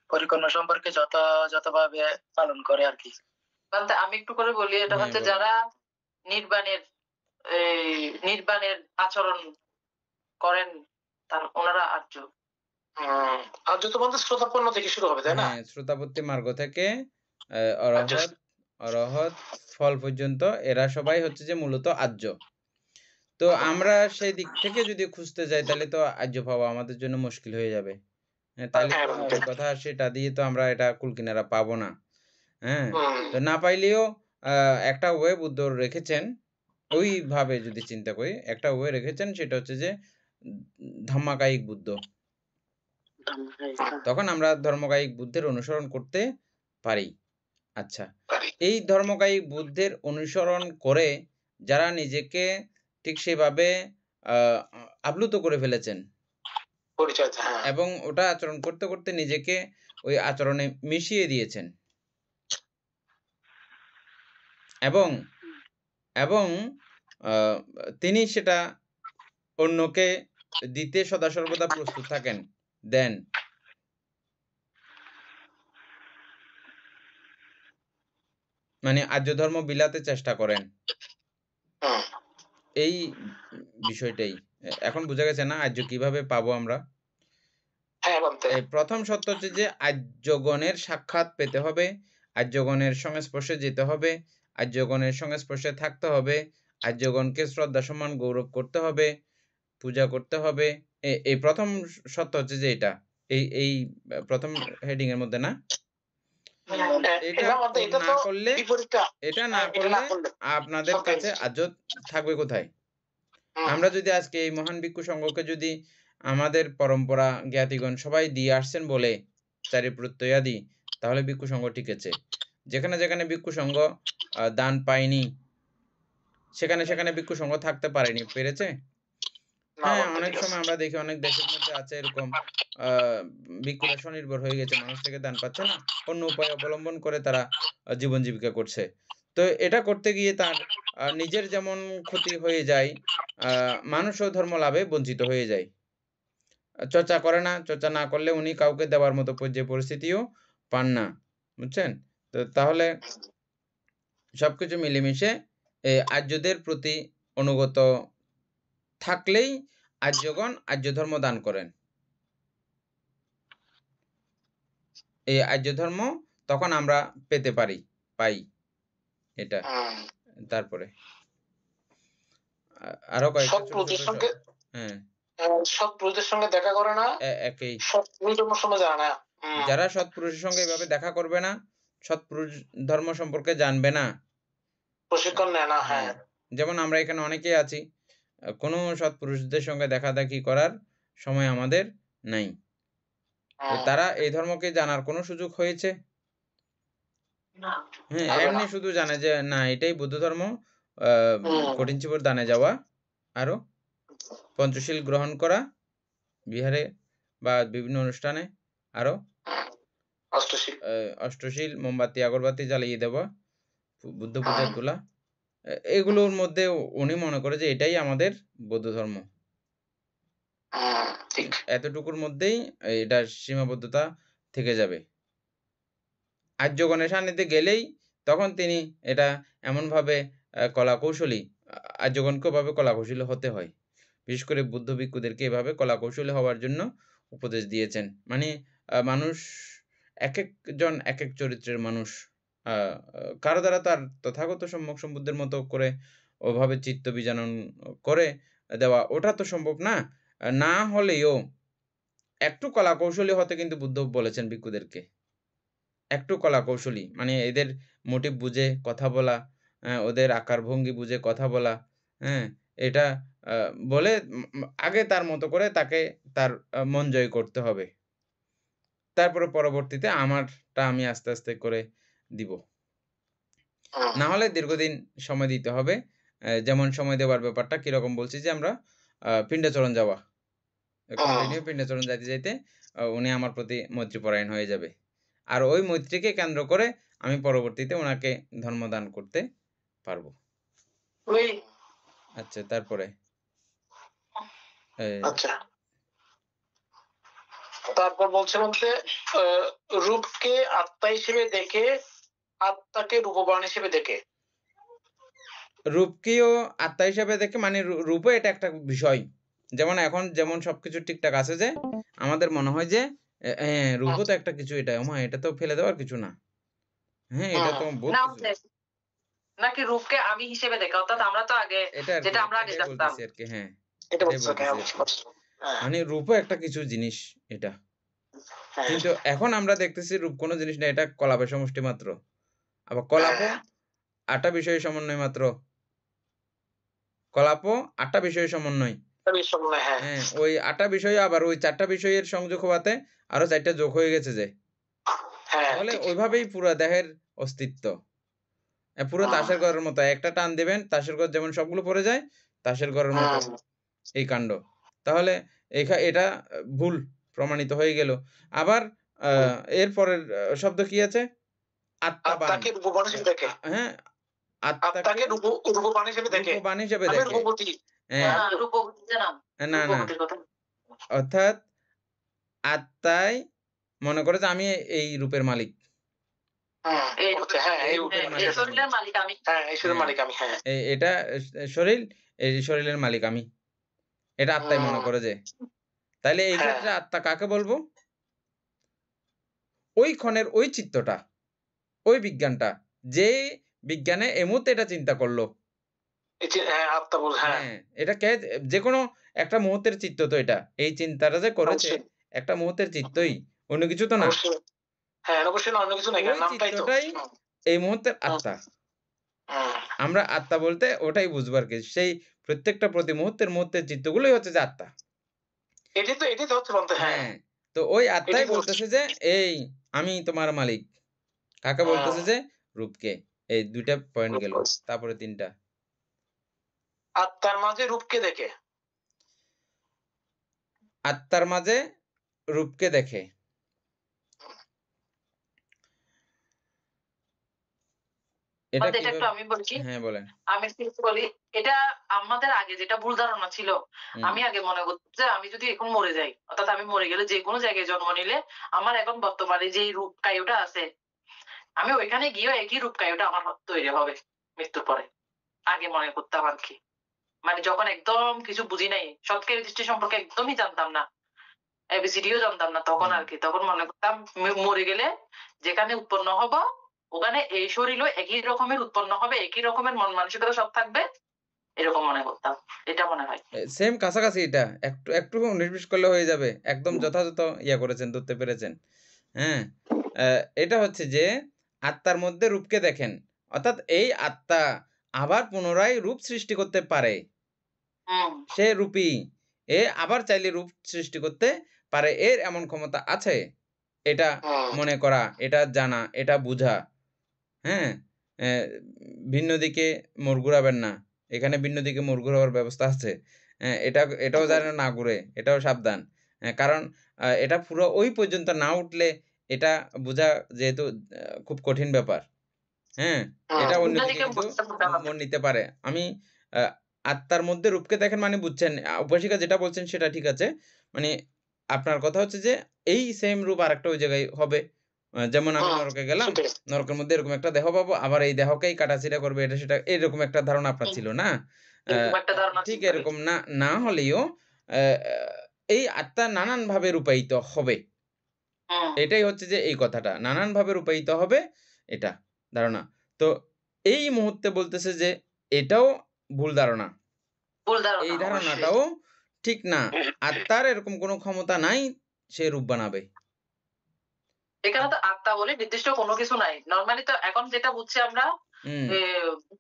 পরিকর্ম সম্পর্কে যথাযথভাবে পালন করে আর কি। আমি একটু করে বলি, এটা হ্যাঁ, হচ্ছে বলো। যারা নির্বাণের আচরণ করেন ওনারা আর্য। আর যত বলতে শ্রোতাপন্ন থেকে শুরু হবে তাই না? হ্যাঁ শ্রোতাপত্তি মার্গ থেকে অরহত ফল পর্যন্ত এরা সবাই হচ্ছে যে মূলত আর্য। তো আমরা সেই দিক থেকে যদি খুঁজতে যাই তাহলে তো আর্য পাওয়া আমাদের জন্য মুশকিল হয়ে যাবে। হ্যাঁ তাহলে তো ওই কথা সেটা দিয়ে তো আমরা এটা কুলকিনারা পাবো না। হ্যাঁ তো না পাইলেও একটা ওয়ে বুদ্ধ রেখেছেন, ওইভাবে যদি চিন্তা করি একটা ওয়ে রেখেছেন, সেটা হচ্ছে যে ধম্মাকায়িক বুদ্ধ। তখন আমরা ধর্মকায়িক বুদ্ধের অনুসরণ করতে পারি। আচ্ছা এই ধর্মকায়িক বুদ্ধের অনুসরণ করে যারা নিজেকে ঠিক সেভাবে আপ্লুত করে ফেলেছেন এবং ওটা আচরণ করতে করতে নিজেকে ওই আচরণে মিশিয়ে দিয়েছেন এবং এবং তিনি সেটা অন্যকে দিতে সদা সর্বদা প্রস্তুত থাকেন, দেন। মানে আর্য ধর্ম বিলাতে চেষ্টা করেন, এই বিষয়টাই। এখন বোঝা গেছে না আর্য কিভাবে পাবো আমরা? এই প্রথম সত্য হচ্ছে যে আর্যগণের সাক্ষাৎ পেতে হবে, আর্যগণের সংস্পর্শে যেতে হবে, আর্যগণের সংস্পর্শে থাকতে হবে, আর্যগণকে শ্রদ্ধা সম্মান গৌরব করতে হবে, পূজা করতে হবে। এই প্রথম সত্য হচ্ছে যে এটা এই প্রথম হেডিং এর মধ্যে না, এটা না করলে আপনাদের কাছে আর্য থাকবে কোথায়? আমরা যদি আজকে এই মহান ভিক্ষু সংঘকে যদি আমাদের পরম্পরা জ্ঞাতিগণ সবাই দিয়ে আসছেন বলে চারি প্রত্যয়াদি, তাহলে ভিক্ষু সংঘ টিকেছে। যেখানে যেখানে ভিক্ষু সংঘ দান পায়নি সেখানে সেখানে ভিক্ষু সংঘ থাকতে পারেনি, পেরেছে? হ্যাঁ অনেক সময় আমরা দেখি অনেক দেশের মধ্যে আছে এরকম ভিক্ষুরা স্বনির্ভর হয়ে গেছে, মানুষ থেকে দান পাচ্ছে না, অন্য উপায় অবলম্বন করে তারা জীবন জীবিকা করছে। তো এটা করতে গিয়ে তার নিজের যেমন ক্ষতি হয়ে যায়, মানুষও ধর্ম লাভে বঞ্চিত হয়ে যায়। চর্চা করে না, চর্চা না করলে উনি কাউকে দেওয়ার মতো যে পরিস্থিতিও পান না, বুঝছেন? তো তাহলে সবকিছু মিলেমিশে আর্যদের প্রতি অনুগত থাকলেই আর্যগণ আর্য ধর্ম দান করেন। এই আর্য ধর্ম তখন আমরা পেতে পাই এটা। তারপরে আরো কয়েকটা হ্যাঁ সৎপুরুষদের সঙ্গে দেখা করে না, একই যারা সৎপুরুষের সঙ্গে এভাবে দেখা করবে না, সৎপুরুষ ধর্ম সম্পর্কে জানবে না, প্রশিক্ষণ নেয় না। হ্যাঁ যেমন আমরা এখানে অনেকেই আছি, কোনো সৎপুরুষদের সঙ্গে দেখা দেখি করার সময় আমাদের নাই। তারা এই ধর্মকে জানার কোনো সুযোগ হয়েছে? হ্যাঁ এমনি শুধু জানে যে না এটাই বুদ্ধ ধর্ম, কঠিন চিবর দানে যাওয়া আরো পঞ্চশীল গ্রহণ করা বিহারে বা বিভিন্ন অনুষ্ঠানে, আরো অষ্টশীল। অষ্টশীল, মোমবাতি আগরবাতি জ্বালিয়ে দেওয়া, বুদ্ধ পূজা তোলা, এগুলোর মধ্যে উনি মনে করে যে এটাই আমাদের বৌদ্ধ ধর্ম। ঠিক। এতটুকুর মধ্যেই এটা সীমাবদ্ধতা থেকে যাবে। আর্যগণের সান্নিধ্যে গেলেই তখন তিনি এটা এমনভাবে কলাকৌশলী, আর্যগণকেও ভাবে কলাকৌশলী হতে হয়। বিশেষ করে বুদ্ধ ভিক্ষুদেরকে এভাবে কলাকৌশলী হওয়ার জন্য উপদেশ দিয়েছেন। মানে মানুষ এক একজন এক এক চরিত্রের মানুষ। কারো দ্বারা তার তথাগত সম্যক সম্বুদ্ধের মতো করে ওভাবে চিত্ত বিজানন করে দেওয়া ওটা তো সম্ভব না। না হলেও একটু কলাকৌশলী হতে কিন্তু বুদ্ধ বলেছেন ভিক্ষুদেরকে। একটু কলাকৌশলী মানে এদের মোটিভ বুঝে কথা বলা, ওদের আকার ভঙ্গি বুঝে কথা বলা, হ্যাঁ, এটা বলে আগে তার মতো করে তাকে তার মন জয় করতে হবে। তারপরে পরবর্তীতে আমারটা আমি আস্তে আস্তে করে দিব। না হলে দীর্ঘদিন সময় দিতে হবে। যেমন সময় দেওয়ার ব্যাপারটা কিরকম বলছি যে আমরা পিণ্ডাচরণ যাওয়া, কন্টিনিউ পিণ্ডাচরণ যাইতে যাইতে উনি আমার প্রতি মৈত্রীপরায়ণ হয়ে যাবে। আর ওই মৈত্রীকে কেন্দ্র করে আমি পরবর্তীতে ওনাকে ধর্মদান করতে পারবো। আচ্ছা, তারপরে আচ্ছা, তারপর বলছে রূপকে আত্মা হিসেবে দেখে, আত্মাকে রূপবান হিসেবে দেখে। রূপকেও আত্মা হিসেবে দেখে, মানে রূপও এটা একটা বিষয়। যেমন এখন যেমন সবকিছু ঠিকঠাক আছে যে আমাদের মনে হয় যে হ্যাঁ রূপও তো একটা কিছু, এটা তো ফেলে দেওয়ার কিছু না। হ্যাঁ, এটা তো বহুত কিছু। নাকি রূপকে আমি হিসেবে দেখে, অর্থাৎ আমরা তো আগে যেটা আমরা আগে জানতাম আর কি। হ্যাঁ, এটা বলছে। মানে রূপও একটা কিছু জিনিস এটা। কিন্তু এখন আমরা দেখতেছি রূপ কোনো জিনিস না, এটা কলাপের সমষ্টি মাত্র। আবার কলাপও 8টা বিষয়ের সমন্বয় মাত্র। কলাপও 8টা বিষয়ের সমন্বয়। হ্যাঁ, ওই 8টা বিষয় আবার ওই 4টা বিষয়ের সংযোগ হওয়াতে আরো 4টা যোগ হয়ে গেছে যে। তাহলে ওইভাবেই পুরো দেহের অস্তিত্ব। পুরো তাসের ঘরের মতো একটা টান দিবেন, তাসের ঘর যেমন সবগুলো পড়ে যায়, তাসের ঘরের মতো এই কাণ্ড। তাহলে এটা ভুল প্রমাণিত হয়ে গেল। আবার এরপরের শব্দ কি আছে? আত্মাকে রূপবান হিসেবে দেখে। হ্যাঁ, আত্মাকে রূপবান হিসেবে দেখে। হ্যাঁ, না না, অর্থাৎ আত্মাই মনে করে যে আমি এই রূপের মালিক। এটা শরীর, এই শরীরের মালিক আমি, এটা আত্মাই মনে করে যে। তাইলে এই ক্ষেত্রে আত্মা কাকে বলবো? ওই ক্ষণের ওই চিত্তটা, ওই বিজ্ঞানটা, যে বিজ্ঞানে এই মুহূর্তে এটা চিন্তা করলো, এটা কে? যে কোনো একটা মুহূর্তের চিত্ত তো এটা। এই চিন্তাটা যে করেছে একটা মুহূর্তের চিত্তই, অন্য কিছু তো না। চিত্তটাই এই মুহূর্তের আত্মা। আমরা আত্মা বলতে ওটাই বুঝবো আর কি। সেই প্রত্যেকটা প্রতি মুহূর্তের চিত্তগুলোই হচ্ছে যে আত্মা। হ্যাঁ, তো ওই আত্মাই বলতেছে যে এই আমি তোমার মালিক। কাকে বলতেছে যে? রূপকে। এই 2টা পয়েন্ট গেল, তারপরে 3টা। আত্মার মাঝে রূপকে দেখে। আত্মার মাঝে রূপকে দেখে। এটা একটু আমি বলছি। হ্যাঁ, বলেন। আমি বলি, এটা আমাদের আগে যেটা ভুল ধারণা ছিল, আমি আগে মনে করতাম যে আমি যদি এখন মরে যাই, অর্থাৎ আমি মরে গেলে যে কোনো জায়গায় জন্ম নিলে আমার এখন বর্তমানে যে রূপ কায়ুটা আছে, আমি ওইখানে গিয়ে একই রূপ কায়ুটা আমার তৈরি হবে মৃত্যুর পরে। আগে মনে করতাম আর কি। মানে যখন একদম কিছু বুঝি নাই, সৎকার দৃষ্টি সম্পর্কে একদমই জানতাম না, এবিসিডিও জানতাম না তখন আর কি। তখন মনে করতাম মরে গেলে যেখানে উৎপন্ন হব ওখানে এই শরীরও একই রকমের উৎপন্ন হবে, একই রকমের মন মানসিকতা সব থাকবে, এরকম মনে করতাম। এটা মনে হয় সেম কাছাকাছি। এটা একটু নির্বিষ করলে হয়ে যাবে। একদম যথাযথ করেছেন, ধরতে পেরেছেন। হ্যাঁ, এটা হচ্ছে যে আত্মার মধ্যে রূপকে দেখেন, অর্থাৎ এই আত্মা আবার পুনরায় রূপ সৃষ্টি করতে পারে। সে রূপী, আবার চাইলে রূপ সৃষ্টি করতে পারে, এর এমন ক্ষমতা আছে। এটা মনে করা, এটা জানা, এটা বুঝা। হ্যাঁ, ভিন্ন দিকে মোড় ঘুরাবেন না, এখানে ভিন্ন দিকে মোড় ঘুরাবার ব্যবস্থা আছে। এটাও যেন না ঘুরে, এটাও সাবধান। কারণ এটা পুরো ওই পর্যন্ত না উঠলে এটা বোঝা যেহেতু খুব কঠিন ব্যাপার। হ্যাঁ? এটা অন্যদিকে অন্যদিকে কিন্তু বুঝতে হবে না। মন নিতে পারে। আমি আ আত্মার মধ্যে রূপকে দেখেন মানে বুঝছেন, উপাসিকা যেটা বলছেন সেটা ঠিক আছে। মানে আপনার কথা হচ্ছে যে এই সেম রূপ আরেকটা ওই জায়গায় হবে। যেমন আমি নরকে গেলাম, সেটাই। নরকের মধ্যে এরকম একটা দেহ পাবো, আবার এই দেহকেই কাটাছিড়া করবে এটা সেটা এরকম একটা ধারণা আপনার ছিল না? আ এরকম একটা ধারণা ঠিক ছিল। এরকম না হলেও আ এই আত্মা নানানভাবে রূপায়িত হবে। হুম, এটাই হচ্ছে যে এই কথাটা। নানানভাবে রূপায়িত হবে এটা ধারণা। তো এই মুহূর্তে বলতেছে যে এটাও ভুল ধারণা। ভুল এই ধারণা অবশ্যই। ধারণাটাও ঠিক না। আত্মার এরকম কোনো ক্ষমতা নাই সে রূপ বানাবে। এখানে তো আত্মা বলে নির্দিষ্ট কোনো কিছু নাই। নরমালি তো এখন যেটা বুঝছি আমরা হুম, এ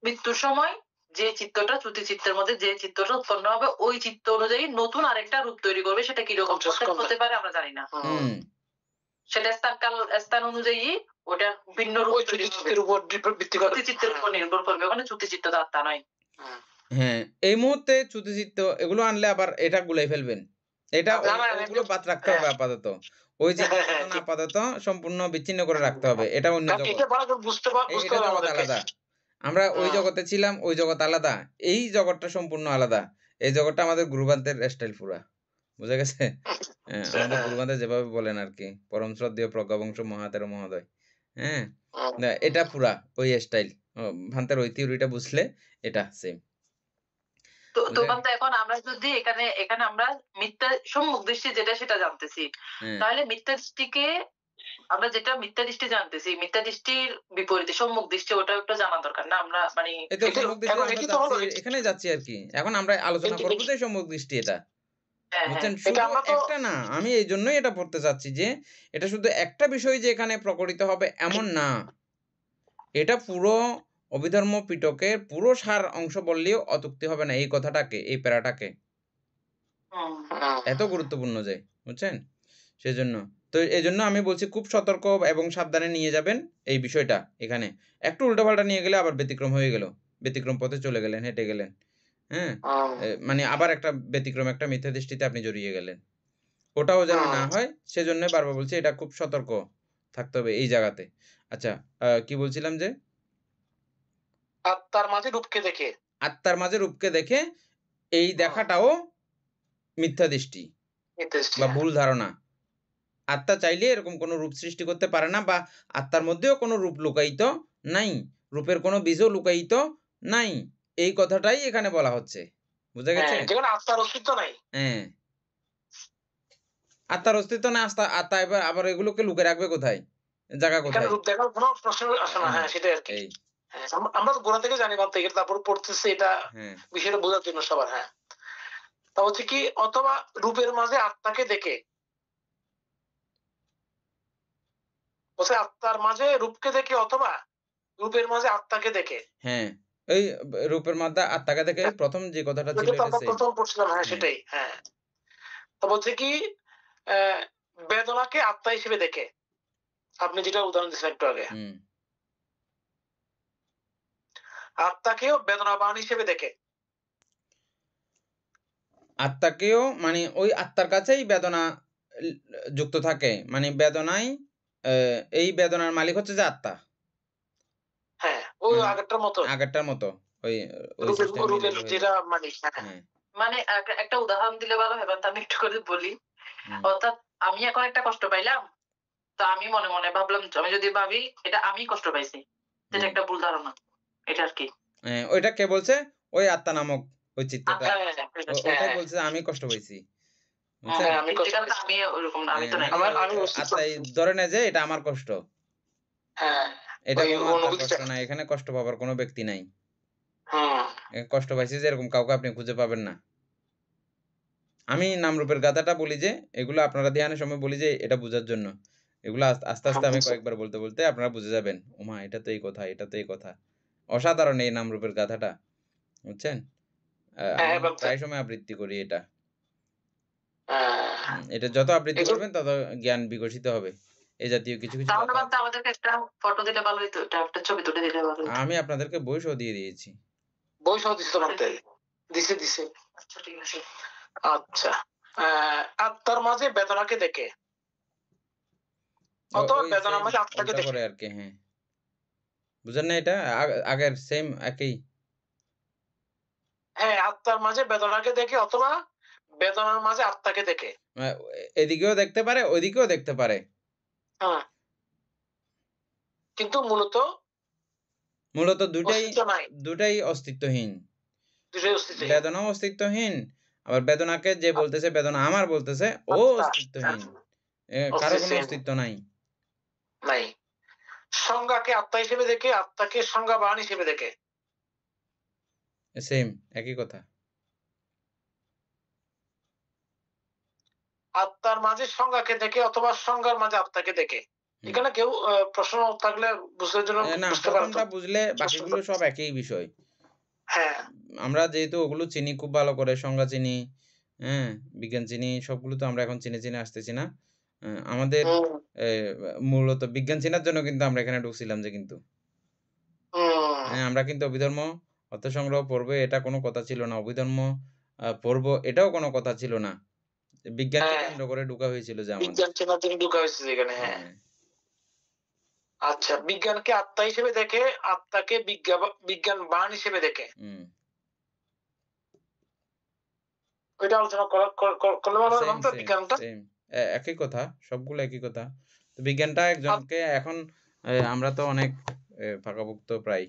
মৃত্যুর সময় যে চিত্তটা শ্রুতি চিত্তের মধ্যে যে চিত্তটা উৎপন্ন হবে ওই চিত্ত অনুযায়ী নতুন আরেকটা রূপ তৈরি করবে। সেটা কিরকম হতে পারে আমরা জানি না। হুম। সেটা স্থান অনুযায়ী ওটা ভিন্ন রূপ ওই তৈরি চুক্তির করবে। উপর ভিত্তি করে। শ্রুতি চিত্তের উপর নির্ভর করবে। ওখানে শ্রুতি চিত্ত তো আত্মা নয়। হ্যাঁ, এই মুহূর্তে চ্যুতিচিত্ত এগুলো আনলে আবার এটা গুলাই ফেলবেন। এটা না, না, ওগুলো বাদ রাখতে হবে আপাতত। ওই চিন্তাচেতনা আপাতত সম্পূর্ণ বিচ্ছিন্ন করে রাখতে হবে। এটা অন্য কারণ জগৎ। এটা ভালো করে বুঝতে এটা হবে জগৎ আমাদেরকে। আলাদা। আমরা ওই হুম। জগতে ছিলাম, ওই জগৎ আলাদা। এই জগৎটা সম্পূর্ণ আলাদা। এই জগৎটা আমাদের গুরুবান্তের স্টাইল পুরা। বুঝা গেছে? আমাদের গুরুবান্তে যেভাবে বলেন আরকি। পরম শ্রদ্ধেয় প্রজ্ঞাবংশ মহাতের মহোদয়। হ্যাঁ? না এটা পুরা ওই স্টাইল। ভান্তের ওই থিওরিটা বুঝলে এটা সেম। বুঝা তখন তো এখন আমরা যদি এখানে আমরা মিথ্যা সম্মুখ দৃষ্টি যেটা সেটা জানতেছি। হ্যাঁ। তাহলে মিথ্যা দৃষ্টিকে আমরা যেটা মিথ্যা দৃষ্টি জানতেছি, মিথ্যা দৃষ্টির বিপরীতে সম্মুখ দৃষ্টি ওটাও একটু জানা দরকার না? আমরা মানে এই তো এটা সম্মুখ দৃষ্টি এখন আমরা এটি তো হলো যাচ্ছি, এখানেই যাচ্ছি আরকি। এখন আমরা আলোচনা করব যে সম্মুখ দৃষ্টি এটা। হ্যাঁ, হ্যাঁ। বুঝছেন? এটা শুধু আমরা তো একটা না। আমি এইজন্যই এটা পড়তে চাচ্ছি যে এটা শুধু একটা বিষয় যে এখানে প্রকটিত হবে এমন না। এটা পুরো অভিধর্ম পিটকের পুরো সার অংশ বললেও অত্যুক্তি হবে না এই কথাটাকে, এই প্যারাটাকে। হুম। এত গুরুত্বপূর্ণ যে, বুঝছেন? সেজন্য। তো এজন্য আমি বলছি খুব সতর্ক এবং সাবধানে নিয়ে যাবেন এই বিষয়টা এখানে। একটু উল্টাপাল্টা নিয়ে গেলে আবার ব্যতিক্রম হয়ে গেল। ব্যতিক্রম পথে চলে গেলেন, হেঁটে গেলেন। হ্যাঁ? মানে আবার একটা ব্যতিক্রম একটা মিথ্যা দৃষ্টিতে আপনি জড়িয়ে গেলেন। ওটাও যেন না হয় সেজন্যই বারবার বলছি এটা খুব সতর্ক থাকতে হবে এই জায়গাতে। আচ্ছা, কি বলছিলাম যে? আত্মার মাঝে রূপকে দেখে। আত্মার মাঝে রূপকে দেখে এই দেখাটাও মিথ্যা দৃষ্টি বা ভুল ধারণা। আত্মা চাইলে এরকম কোনো রূপ সৃষ্টি করতে পারে না বা আত্মার মধ্যেও কোনো রূপ লুকায়িত নাই। রূপের কোনো বীজও লুকায়িত নাই। এই কথাটাই এখানে বলা হচ্ছে। বুঝা গেছে? যেখানে আত্মার অস্তিত্ব নাই। হ্যাঁ। আত্মার অস্তিত্ব না আত্মা এবার আবার এগুলোকে লুকিয়ে রাখবে কোথায়? জায়গা এখানে কোথায়? রূপ দেখার কোনো প্রশ্ন আসে না। হ্যাঁ, সেটাই আরকি। এই হ্যাঁ, আমরা তো গোড়া থেকে জানি মাত্র এটা তারপর পড়তেছি এটা হ্যাঁ, বিষয়টা বোঝার জন্য সবার। হ্যাঁ। তা হচ্ছে কি অথবা রূপের মাঝে আত্মাকে দেখে। বলছে আত্মার মাঝে রূপকে দেখে অথবা রূপের মাঝে আত্মাকে দেখে। হ্যাঁ। এই রূপের মধ্যে আত্মাকে দেখে প্রথম যে কথাটা ছিল এটা তো এটা আমরা সেম। প্রথম পড়ছিলাম। হ্যাঁ, হ্যাঁ। সেটাই। হ্যাঁ। তা বলছে কি আহ, বেদনাকে আত্মা হিসেবে দেখে। আপনি যেটা উদাহরণ দিচ্ছেন একটু আগে। হুম। আত্মাকেও বেদনাবান হিসেবে দেখে। আত্মাকেও মানে ওই আত্মার কাছেই বেদনা ল যুক্ত থাকে। মানে বেদনায় এই বেদনার মালিক হচ্ছে যে আত্মা। হ্যাঁ, ওই মানে আগেরটার মতো। আগেরটার মতো। ওই সিস্টেম রূপের মিলাইলে হয়ে যেটা যাবে। মালিক। হ্যাঁ। হ্যাঁ। মানে একটা উদাহরণ দিলে ভালো হয়, আমি একটু করে বলি। হুম। অর্থাৎ আমি এখন একটা কষ্ট পাইলাম। তো আমি মনে মনে ভাবলাম, আমি যদি ভাবি এটা আমি কষ্ট পাইছি। এটা একটা ভুল ধারণা। এটা আর কি। ওইটা কে বলছে? ওই আত্মা নামক ওই চিত্তটা। ওটাই হ্যাঁ, বলছে যে আমি কষ্ট পাইছি। বুঝছেন? হ্যাঁ, আমি কষ্ট সত্যিকার তো পাইছি। আমি ওরকম না, আমি তো নাই। মানে আমি আত্মাই ধরে নেয় যে এটা আমার কষ্ট। হ্যাঁ, এটা ওই কোনো আত্মার অনুভূতিটা। কষ্ট না। এখানে কষ্ট পাবার কোনো ব্যক্তি নাই। হুম। কষ্ট পাইছি যে এরকম কাউকে আপনি খুঁজে পাবেন না। আমি নামরূপের গাথাটা বলি যে এগুলো আপনারা ধ্যানের সময় বলি যে এটা বোঝার জন্য। এগুলো আস্তে, আস্তে আমি কয়েকবার বলতে আপনারা বুঝে যাবেন। ওমা এটা তো এই কথা, এটা তো এই কথা। অসাধারণ এই নামরূপের গাথাটা। বুঝছেন? আমি হ্যাঁ, প্রায় সময় আবৃত্তি করি এটা। হ্যাঁ, এটা যত আবৃত্তি এগুলো করবেন তত জ্ঞান বিকশিত হবে। এই জাতীয় কিছু তাহলে কথা ভাবতে আছে। আমাদেরকে একটা ফটো দিলে ভালো হইতো। একটা ছবি তুলে দিলে ভালো হইতো। আমি আপনাদেরকে বই সহ দিয়ে দিয়েছি। বই সহ দিচ্ছে তোমার। দিছে দিছে। আচ্ছা ঠিক আছে। আচ্ছা, আত্মার মাঝে বেদনাকে দেখে অথবা ওই বেদনার সেম মাঝে আত্মাকে উল্টা দেখে। করে আর কি। হ্যাঁ, বুঝেন না এটা? আগের সেম একই। হ্যাঁ, আত্মার মাঝে বেদনাকে দেখে অথবা বেদনার মাঝে আত্মাকে দেখে। আহ, এদিকেও দেখতে পারে, ওইদিকেও দেখতে পারে। হ্যাঁ, কিন্তু মূলত মূলত অস্তিত্ব নাই, দুটাই অস্তিত্বহীন। দুটোই অস্তিত্বহীন। বেদনাও অস্তিত্বহীন, আবার বেদনাকে যে বলতেছে বেদনা আমার বলতেছে ও আচ্ছা, অস্তিত্বহীন। কারো কোনো অস্তিত্বহীন অস্তিত্ব নাই। নাই। সংজ্ঞাকে আত্মা হিসেবে দেখে, আত্মাকে সংজ্ঞাবান হিসেবে দেখে। সেম একই কথা। আত্মার মাঝে সংজ্ঞাকে দেখে অথবা সংজ্ঞার মাঝে আত্মাকে দেখে। এখানে কেউ প্রশ্ন থাকলে বুঝতে জন্য না, বুঝতে পারতো। প্রথমটা বুঝলে বাকিগুলো সব একই বিষয়। হ্যাঁ, আমরা যেহেতু ওগুলো চিনি খুব ভালো করে, সংজ্ঞা চিনি, হ্যাঁ, বিজ্ঞান চিনি, সবগুলো তো আমরা এখন চিনে চিনে আসতেছি না। আমাদের মূলত বিজ্ঞান চেনার জন্য কিন্তু আমরা এখানে ঢুকছিলাম যে, কিন্তু আমরা কিন্তু অভিধর্ম অর্থ সংগ্রহ পড়বো এটা কোনো কথা ছিল না, অভিধর্ম পড়বো এটাও কোনো কথা ছিল না। বিজ্ঞানকে কেন্দ্র করে ঢুকা হয়েছিল যে আমাদের। বিজ্ঞান চেনার জন্য ঢুকা হয়েছে এখানে। হ্যাঁ, আচ্ছা, বিজ্ঞানকে আত্মা হিসেবে দেখে, আত্মাকে বিজ্ঞানবান হিসেবে দেখে। ওইটা আলোচনা করলে ভালো হয় তো, বিজ্ঞানটা একই কথা, সবগুলো একই কথা। তো বিজ্ঞানটা একজনকে এখন আমরা তো অনেক পাকাপোক্ত প্রায়।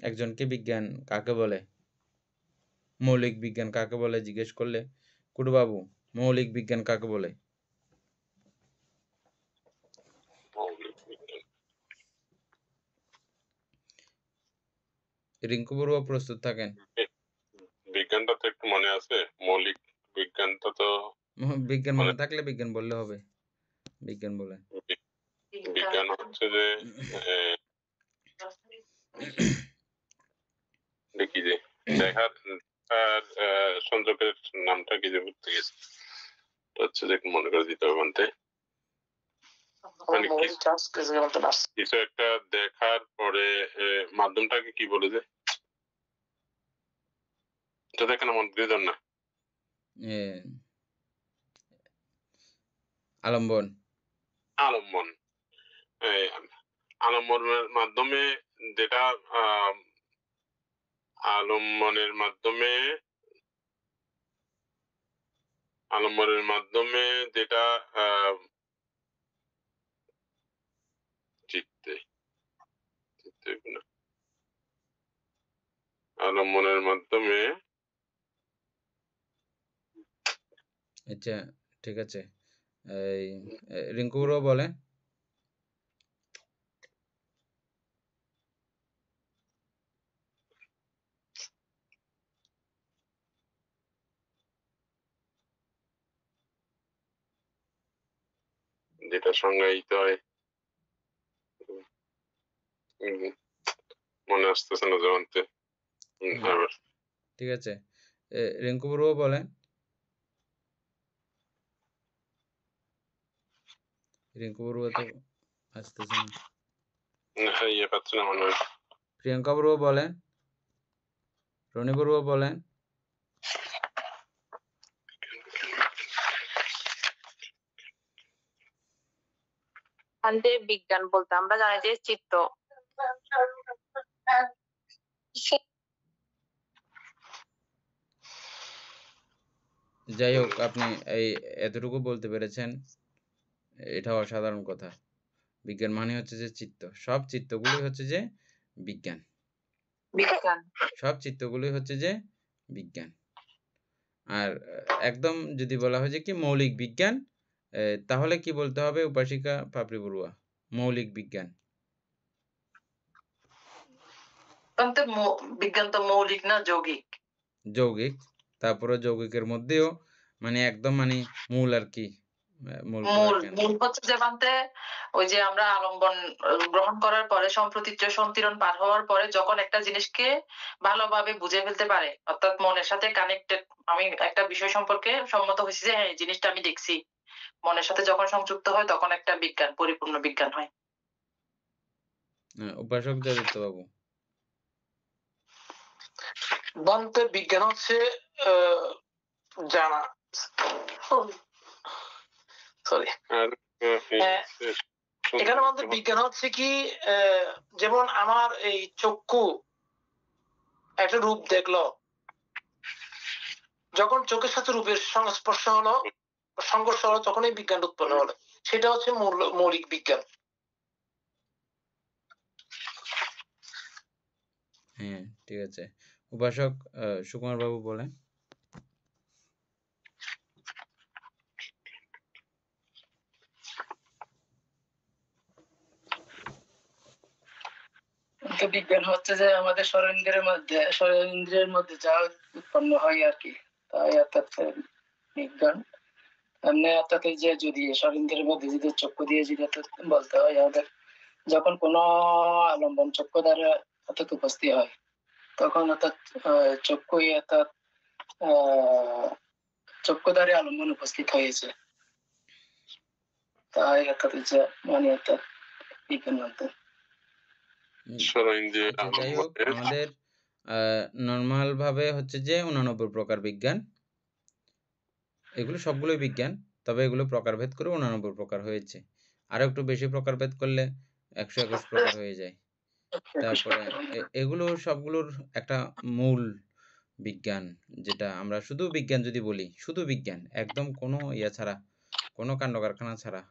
একজনকে বিজ্ঞান কাকে বলে, মৌলিক বিজ্ঞান কাকে বলে জিজ্ঞেস করলে, কুটু বাবু মৌলিক বিজ্ঞান কাকে বলে? রিঙ্কু বড়ুয়া প্রস্তুত থাকেন। বিজ্ঞানটা তো একটু মনে আছে, মৌলিক বিজ্ঞানটা তো বিজ্ঞান মনে থাকলে বিজ্ঞান বললে হবে। বিজ্ঞান বলে বিজ্ঞান হচ্ছে যে দেখি যে দেখার সংযোগের নামটা কি যে বলতে গেছে, হচ্ছে যে মনে করে দিতে হবে মানতে, মানে কিছু একটা দেখার পরে মাধ্যমটাকে কি বলে যে, এটা দেখেন আমার বুঝলাম না। আলম্বন। আলম্বন, আলম্বনের মাধ্যমে যেটা আলম্বনের মাধ্যমে যেটা চিত্তে আলম্বনের মাধ্যমে, আচ্ছা ঠিক আছে, এই রিঙ্কু বড়ুয়া বলেন। যেটা সংজ্ঞায়িত হয়, মনে আসতেছে না জমানতে। ঠিক আছে, রিঙ্কু বড়ুয়া বলেন। রিঙ্কু বড়ুয়া তো আসতেছে না। ইয়ে পাচ্ছে না মনে হয়। প্রিয়াঙ্কা বড়ুয়া বলেন। রনি বড়ুয়া বলেন। বিজ্ঞান বলতে আমরা জানি যে চিত্ত। যাই হোক, আপনি এই এতটুকু বলতে পেরেছেন, এটা অসাধারণ কথা। বিজ্ঞান মানে হচ্ছে যে চিত্ত, সব চিত্তগুলি হচ্ছে যে বিজ্ঞান, সব চিত্তগুলি হচ্ছে যে বিজ্ঞান। আর একদম যদি বলা হয় যে কি মৌলিক বিজ্ঞান, তাহলে কি বলতে হবে উপাসিকা পাপড়ি বড়ুয়া? মৌলিক বিজ্ঞান। বিজ্ঞান তো মৌলিক না, যৌগিক। যৌগিক, তারপরে যৌগিকের মধ্যেও মানে একদম মানে মূল আর কি, মূল হচ্ছে যে মানতে ওই যে আমরা আলম্বন গ্রহণ করার পরে সম্প্রতীচ্য সন্তিরণ পার হওয়ার পরে যখন একটা জিনিসকে ভালোভাবে বুঝে ফেলতে পারে, অর্থাৎ মনের সাথে কানেক্টেড, আমি একটা বিষয় সম্পর্কে সম্মত হয়েছি যে হ্যাঁ এই জিনিসটা আমি দেখছি, মনের সাথে যখন সংযুক্ত হয় তখন একটা বিজ্ঞান, পরিপূর্ণ বিজ্ঞান হয়। উপাসক জয়দত্ত বাবু। বান্তে বিজ্ঞান হচ্ছে জানা, সরি, আর এখানে আমাদের বিজ্ঞান হচ্ছে কি, যেমন আমার এই চক্ষু একটা রূপ দেখলো, যখন চোখের সাথে রূপের সংস্পর্শ হলো, সংঘর্ষ হলো, তখন এই বিজ্ঞান উৎপন্ন হলো। সেটা হচ্ছে মৌলিক বিজ্ঞান। হ্যাঁ, ঠিক আছে। উপাসক সুকুমার বাবু বলেন। তো বিজ্ঞান হচ্ছে যে আমাদের শরীরের মধ্যে যা উৎপন্ন হয় আর কি, তাই অর্থাৎ বিজ্ঞান। এমনি অর্থাৎ এই যে যদি শরীরের মধ্যে যদি চক্ষু দিয়ে যদি বলতে হয় আমাদের, যখন কোনো আলম্বন চক্ষু দ্বারা অর্থাৎ উপস্থিত হয়, তখন অর্থাৎ চক্ষু অর্থাৎ চক্ষু দ্বারা আলম্বন উপস্থিত হয়েছে, তাই অর্থাৎ যে মানে অর্থাৎ বিজ্ঞান বলতে। যাই হোক, আমাদের নর্মাল ভাবে হচ্ছে যে 89 প্রকার বিজ্ঞান, এগুলো সবগুলোই বিজ্ঞান, তবে এগুলো প্রকারভেদ করে 89 প্রকার হয়েছে। আরো একটু বেশি প্রকারভেদ করলে 121 প্রকার হয়ে যায়। তারপরে এগুলো সবগুলোর একটা মূল বিজ্ঞান, যেটা আমরা শুধু বিজ্ঞান যদি বলি, শুধু বিজ্ঞান, একদম কোনো ইয়া ছাড়া, কোনো কাণ্ড কারখানা ছাড়া,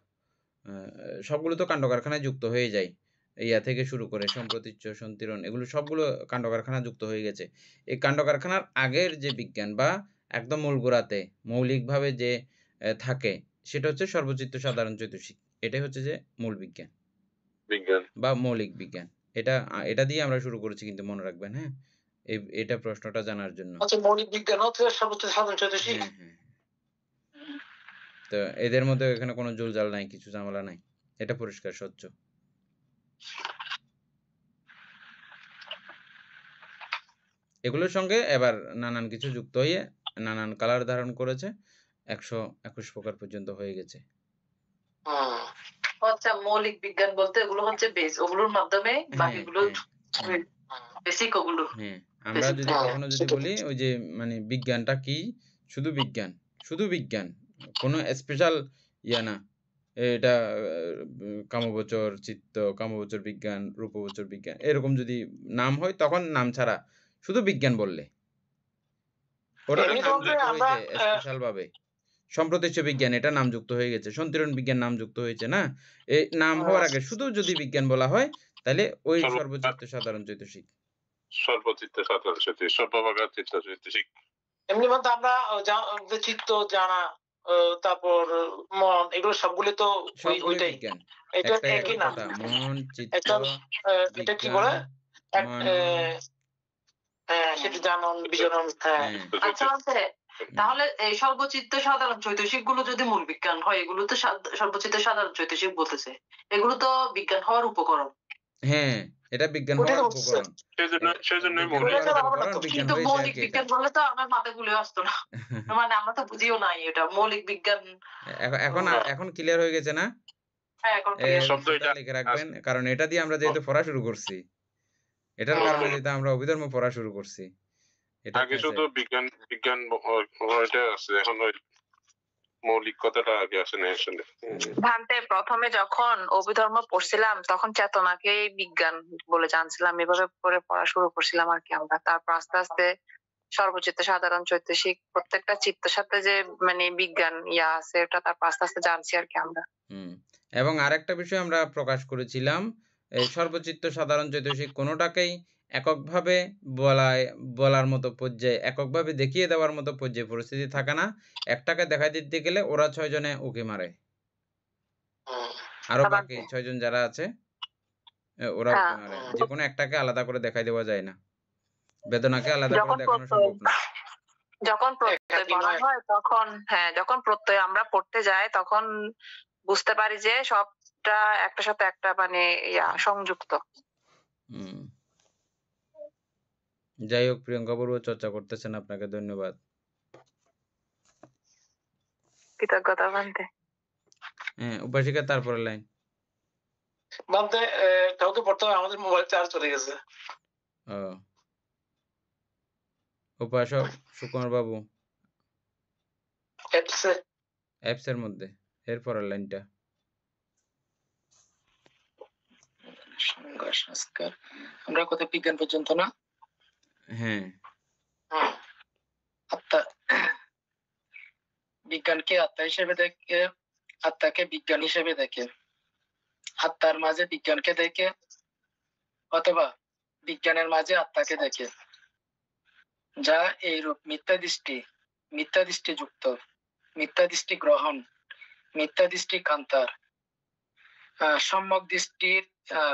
সবগুলো তো কাণ্ড কারখানায় যুক্ত হয়ে যায়। ইয়া থেকে শুরু করে সম্প্রতীচ্য, সন্তিরণ, এগুলো সবগুলো কাণ্ড কারখানা যুক্ত হয়ে গেছে। এই কাণ্ড কারখানার আগের যে বিজ্ঞান বা একদম মূল গোড়াতে মৌলিকভাবে যে থাকে, সেটা হচ্ছে সর্বচিত্ত সাধারণ চৈতসিক। এটাই হচ্ছে যে মূল বিজ্ঞান বা মৌলিক বিজ্ঞান। এটা দিয়ে আমরা শুরু করেছি, কিন্তু মনে রাখবেন, হ্যাঁ, এটা প্রশ্নটা জানার জন্য। আচ্ছা, মৌলিক বিজ্ঞান হচ্ছে সর্বচিত্ত সাধারণ চৈতসিক। হ্যাঁ, হ্যাঁ। তো এদের মধ্যে এখানে কোনো জুলজাল নাই, কিছু ঝামেলা নাই, এটা পরিষ্কার স্বচ্ছ। এগুলোর সঙ্গে এবার নানান কিছু যুক্ত হয়ে নানান কালার ধারণ করেছে, 121 প্রকার পর্যন্ত হয়ে গেছে। আচ্ছা, মৌলিক বিজ্ঞান বলতে এগুলো হচ্ছে বেস, ওগুলোর মাধ্যমে বাকিগুলো বেসিক, ওগুলো। হ্যাঁ, আমরা যদি কখনো যদি বলি ওই যে মানে বিজ্ঞানটা কি, শুধু বিজ্ঞান, শুধু বিজ্ঞান, কোনো স্পেশাল ইয়া না, এটা কামবচর চিত্ত, কামবচর বিজ্ঞান, রূপবচর বিজ্ঞান, এরকম যদি নাম হয়, তখন নাম ছাড়া শুধু বিজ্ঞান বললে ওটা নাম যুক্ত হয়েছে স্পেশাল ভাবে। সম্প্রতীচ্য বিজ্ঞান, এটা নাম যুক্ত হয়ে গেছে। সন্তিরণ বিজ্ঞান নাম যুক্ত হয়েছে না, এই নাম হওয়ার আগে শুধু যদি বিজ্ঞান বলা হয়, তাহলে ওই সর্বচিত্ত সাধারণ চৈতসিক, সর্বচিত্ত সাধারণ চৈতসিক, সর্বপ্রকার চিত্ত চৈতসিক। এমনি মধ্যে আমরা চিত্ত জানা, তারপর মন, এগুলো সবগুলো তো ওইটাই বিজ্ঞান। এটা একই নাম। মন, চিত্ত, এটা কি বলে, সেটা জানন, বিজনন। হ্যাঁ, আচ্ছা, তাহলে এই সর্বচিত্ত সাধারণ চৈতসিক গুলো যদি মূল বিজ্ঞান হয়, এগুলো তো সর্বচিত্ত সাধারণ চৈতসিক বলতেছে, এগুলো তো বিজ্ঞান হওয়ার উপকরণ। হ্যাঁ, এটা বিজ্ঞান হওয়ার উপকরণ। কিন্তু মৌলিক বিজ্ঞান বলে তো আমার মাথায় গুলে আসতো না, মানে আমরা তো বুঝিও নাই এটা মৌলিক বিজ্ঞান। এখন ক্লিয়ার হয়ে গেছে না? হ্যাঁ, এখন লিখে রাখবেন, কারণ এটা দিয়ে আমরা যেহেতু পড়া শুরু করছি, এটার কারণে যেহেতু আমরা অভিধর্ম পড়া শুরু করছি, এটা আগে শুধু বিজ্ঞান বিজ্ঞান ওইটা আছে, এখন ওই মৌলিক কথাটা আগে আসে না আসলে। ভান্তে প্রথমে যখন অভিধর্ম পড়ছিলাম, তখন চেতনাকেই বিজ্ঞান বলে জানছিলাম, এভাবে করে পড়া শুরু করছিলাম আর কি আমরা। তারপর আস্তে আস্তে সর্বচিত্ত সাধারণ চৈতসিক, প্রত্যেকটা চিত্তের সাথে যে মানে বিজ্ঞান ইয়া আছে, ওটা তারপর আস্তে আস্তে জানছি আর কি আমরা। এবং আরেকটা বিষয় আমরা প্রকাশ করেছিলাম, এই সর্বচিত্ত সাধারণ চৈতসিক কোনোটাকেই এককভাবে বলার মতো পর্যায়ে, এককভাবে দেখিয়ে দেওয়ার মতো পর্যায়ে পরিস্থিতি থাকে না। একটাকে দেখাই দিতে গেলে ওরা 6 জনে উকি মারে, আরো বাকি 6 জন যারা আছে ওরা উকি মারে। যে কোনো একটাকে আলাদা করে দেখাই দেওয়া যায় না, বেদনাকে আলাদা করে দেখানো সম্ভব না। যখন প্রত্যয় পড়া হয় তখন, হ্যাঁ, যখন প্রত্যয় আমরা পড়তে যাই, তখন বুঝতে পারি যে সবটা একটা সাথে একটা মানে সংযুক্ত। যাই হোক, প্রিয়ঙ্কা বড়ুয়া চর্চা করতেছেন, আপনাকে ধন্যবাদ, কৃতজ্ঞতা। ভান্তে উপাসিকা, তারপরে লাইন। ভান্তে কাউকে পড়তে হবে, আমাদের মোবাইল চার্জ চলে গেছে। উপাসক সুকুমার বাবু অ্যাপসে অ্যাপসের মধ্যে এরপরের লাইনটা। সংজ্ঞা সংস্কার আমরা কত বিজ্ঞান পর্যন্ত না? হ্যাঁ, আত্মা বিজ্ঞানকে আত্মা হিসেবে দেখে, আত্মাকে বিজ্ঞান হিসেবে দেখে, আত্মার মাঝে বিজ্ঞানকে দেখে অথবা বিজ্ঞানের মাঝে আত্মাকে দেখে, যা এই রূপ মিথ্যা দৃষ্টি যুক্ত, মিথ্যা দৃষ্টি গ্রহণ, মিথ্যা দৃষ্টি কান্তার, সম্যক দৃষ্টির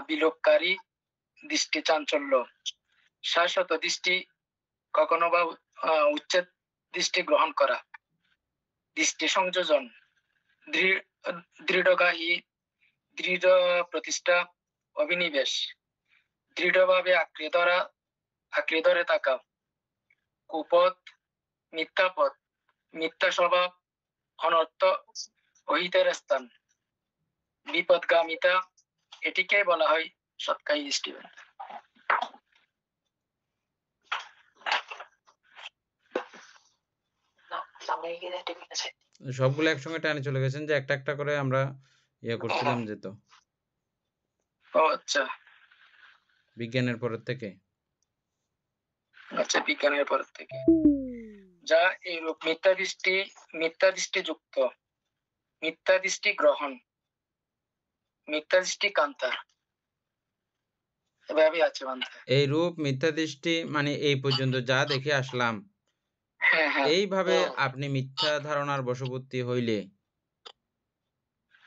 বিলোপকারী দৃষ্টি চাঞ্চল্য, শাশ্বত দৃষ্টি কখনো বা উচ্ছেদ দৃষ্টি গ্রহণ করা, দৃষ্টি সংযোজন, দৃঢ়গাহী, দৃঢ় প্রতিষ্ঠা, অভিনিবেশ, দৃঢ়ভাবে আঁকড়ে ধরে থাকা, কুপথ, মিথ্যাপথ, মিথ্যা স্বভাব, অনর্থ অহিতের স্থান, বিপদগামিতা, এটিকে বলা হয় সৎকায়ী দৃষ্টি। সবগুলো একসঙ্গে টানে চলে গেছেন যে একটা একটা করে আমরা করছিলাম যেত ও আচ্ছা, বিজ্ঞানের পরের থেকে। আচ্ছা, বিজ্ঞানের পর থেকে, যা এই রূপ মিথ্যা দৃষ্টি যুক্ত, মিথ্যা দৃষ্টি গ্রহণ, মিথ্যা দৃষ্টি কান্তার, এভাবে আছে বান্ধব। এই রূপ মিথ্যা দৃষ্টি মানে এই পর্যন্ত যা দেখে আসলাম, হ্যাঁ হ্যাঁ, এইভাবে আপনি মিথ্যা ধারণার বশবর্তী হইলে,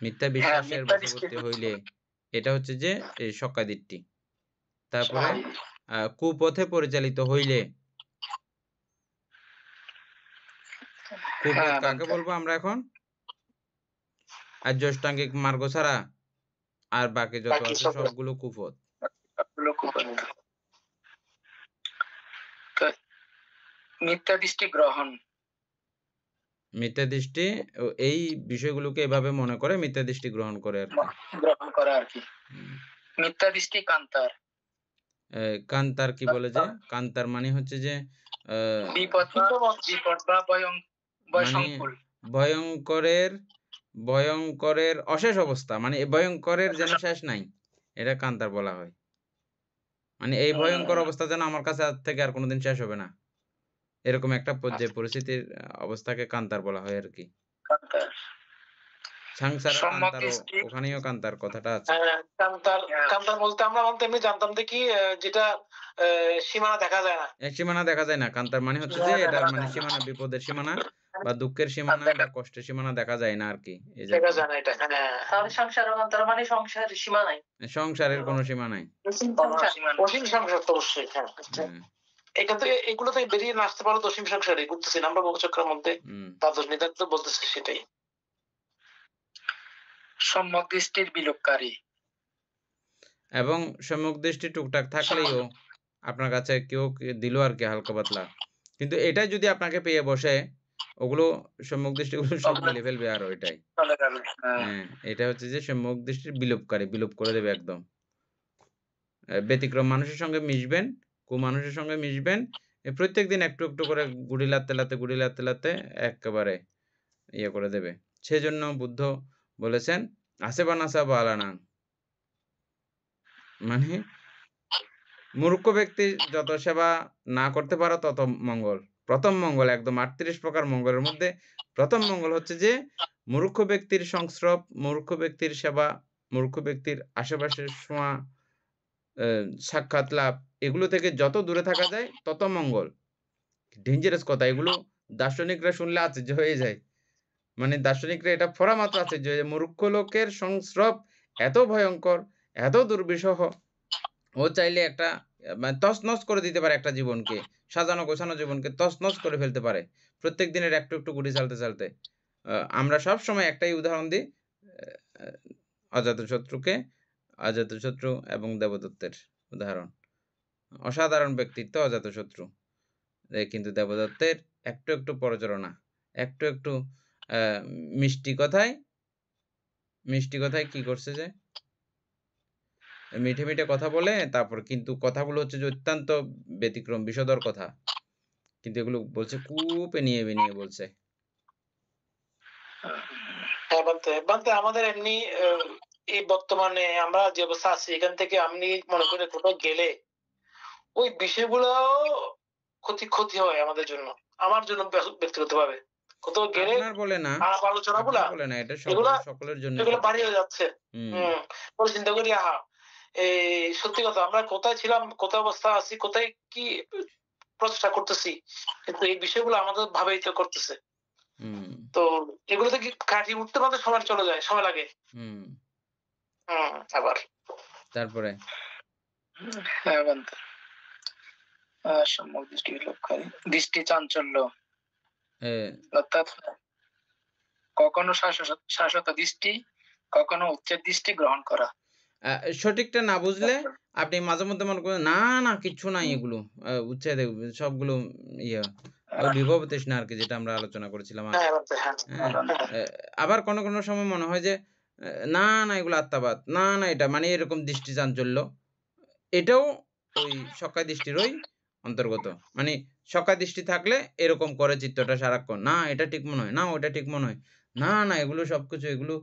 মিথ্যা বিশ্বাসের মিথ্যা দৃষ্টি বশবর্তী হইলে এটা হচ্ছে যে এই সক্কা দৃষ্টি। তারপরে কুপথে পরিচালিত হইলে, কুপথ কাকে বলবো আমরা এখন? আর্য অষ্টাঙ্গিক মার্গ ছাড়া আর বাকি যত আছে সবগুলো কুপথ। মিথ্যা দৃষ্টি গ্রহণ, মিথ্যা দৃষ্টি এই বিষয়গুলোকে এভাবে মনে করে মিথ্যা দৃষ্টি গ্রহণ করে আর কি, গ্রহণ করা আর কি। মিথ্যা দৃষ্টি কান্তার, কান্তার কি বলে যে কান্তার মানে হচ্ছে যে বিপদ বা ভয়ংকর, ভয়ঙ্করের অশেষ অবস্থা, মানে ভয়ঙ্করের যেন শেষ নাই, এটা কান্তার বলা হয়। মানে এই ভয়ঙ্কর অবস্থা যেন আমার কাছে আজ থেকে আর কোনোদিন শেষ হবে না, এরকম একটা পর্যায়ে পরিস্থিতির অবস্থাকে কান্তার বলা হয় আর কি। সংসারে কান্তার, ওখানেও কান্তার কথাটা আছে। কান্তার বলতে আমরা এমনি জানতাম যে কি, যেটা সীমানা দেখা যায় না। সীমানা দেখা যায় না, কান্তার মানে হচ্ছে যে এটা মানে সীমানা, বিপদের সীমানা বা দুঃখের সীমানা বা কষ্টের সীমানা দেখা যায় না আর কি। দেখা যায় না এটা। তাহলে সংসারের কান্তার মানে সংসারের সীমা নাই, সংসারের কোনো সীমা নাই, অসীম সংসার তো অবশ্যই। এটা তো এগুলো থেকে বেরিয়ে না আসতে পারো তো অসীম সংসারে ঘুরতেছি না আমরা বহুচক্রের মধ্যে, দ্বাদশ নিদান তো বলতেছে সেটাই। সম্যক দৃষ্টির বিলোপকারী, এবং সম্যক দৃষ্টি টুকটাক থাকলেও আপনার কাছে কেউ দিল আর কি হালকা পাতলা, কিন্তু এটাই যদি আপনাকে পেয়ে বসে ওগুলো সম্যক দৃষ্টিগুলো সব মিলে ফেলবে আর এটাই। হ্যাঁ, এটা হচ্ছে যে সম্যক দৃষ্টির বিলোপকারী, বিলোপ করে দেবে একদম। ব্যতিক্রম মানুষের সঙ্গে মিশবেন, মানুষের সঙ্গে মিশবেন, প্রত্যেক দিন একটু একটু করে গুড়ি লাতে লাতে একেবারে করে দেবে। সেজন্য বুদ্ধ বলেছেন আসে বানাসা বা আলানা, মানে মূর্খ ব্যক্তি যত সেবা না করতে পারো তত মঙ্গল। প্রথম মঙ্গল, একদম 38 প্রকার মঙ্গলের মধ্যে প্রথম মঙ্গল হচ্ছে যে মূর্খ ব্যক্তির সংস্রব, মূর্খ ব্যক্তির সেবা, মূর্খ ব্যক্তির আশেপাশের ছোঁয়া, সাক্ষাৎ লাভ, এগুলো থেকে যত দূরে থাকা যায় তত মঙ্গল। ডেঞ্জারাস কথা, এগুলো দার্শনিকরা শুনলে আশ্চর্য হয়ে যায়। মানে দার্শনিকরা এটা ফোরা মাত্র আশ্চর্য যে মূর্খ লোকের সংস্রব এত ভয়ঙ্কর, এত দুর্বিষহ, ও চাইলে একটা মানে তছনছ করে দিতে পারে একটা জীবনকে, সাজানো গোছানো জীবনকে তছনছ করে ফেলতে পারে প্রত্যেক দিনের একটু একটু গুটি চালতে চালতে। আমরা সব সময় একটাই উদাহরণ দিই, অজাতশত্রু এবং দেবদত্তের উদাহরণ। অসাধারণ ব্যক্তিত্ব অজাতশত্রু, কিন্তু দেবদত্তের একটু একটু প্ররোচনা, একটু একটু মিষ্টি কথায় কি করছে যে মিঠে মিঠে কথা বলে, তারপর কিন্তু কথাগুলো হচ্ছে যে অত্যন্ত ব্যতিক্রম বিষধর কথা, কিন্তু এগুলো বলছে কূপে নিয়ে নিয়ে বলছে। হ্যাঁ বানতে আমাদের এমনি এই বর্তমানে আমরা যে অবস্থা আছি এখান থেকে আমি মনে করি কোথাও গেলে ওই বিষয়গুলো ক্ষতি হয় আমাদের জন্য, আমার জন্য ব্যক্তিগত ভাবে কোথাও গেলে আপনার বলে না, আলোচনা গুলা আপনার বলে না, এটা এগুলা সকলের জন্য এগুলো বাড়ি হয়ে যাচ্ছে। পরে চিন্তা করি আহা এই সত্যি কথা আমরা কোথায় ছিলাম, কোথায় অবস্থা আছি, কোথায় কি প্রচেষ্টা করতেছি, কিন্তু এই বিষয়গুলো আমাদের ভাবেই তো করতেছে। তো এগুলো থেকে কাটিয়ে উঠতে পারতে সময় চলে যায়, সময় লাগে। আবার তারপরে হ্যাঁ বানতে সম্যক দৃষ্টি লক্ষ্য দৃষ্টি চাঞ্চল্য, অর্থাৎ কখনো শাশ্বত দৃষ্টি, কখনো উচ্চের দৃষ্টি গ্রহণ করা। সঠিকটা না বুঝলে আপনি মাঝে মধ্যে মনে করেন না না কিচ্ছু নাই, এগুলো উচ্ছেদ সবগুলো ইয়ে বিভব তৃষ্ণা আর কি, যেটা আমরা আলোচনা করেছিলাম। আবার কোনো কোনো সময় মনে হয় যে না না এগুলো আত্মাবাদ, না না এটা মানে এরকম দৃষ্টি চাঞ্চল্য, এটাও ওই সকায় দৃষ্টিরই অন্তর্গত। মানে সকায় দৃষ্টি থাকলে এরকম করে চিত্তটা সারাক্ষণ, না এটা ঠিক মনে হয়, না ওটা ঠিক মনে হয়, না না এগুলো সবকিছু এগুলো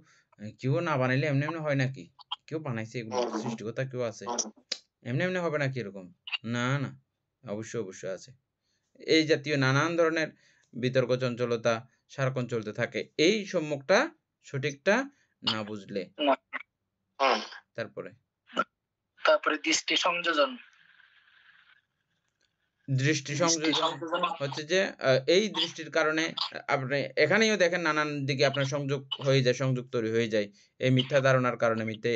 কেউ না বানাইলে এমনি এমনি হয় নাকি, কেউ বানাইছে এগুলো, সৃষ্টিকর্তা কেউ আছে, এমনি এমনি হবে নাকি এরকম, না না অবশ্যই অবশ্যই আছে। এই জাতীয় নানান ধরনের বিতর্ক চঞ্চলতা সারাক্ষণ চলতে থাকে এই সম্মুখটা সঠিকটা না বুঝলে। তারপরে দৃষ্টি সংযোজন। দৃষ্টি সংযোজন হচ্ছে যে এই দৃষ্টির কারণে আপনি এখানেও দেখেন নানান দিকে আপনার সংযোগ হয়ে যায়, সংযোগ তৈরি হয়ে যায় এই মিথ্যা ধারণার কারণে। মিথ্যে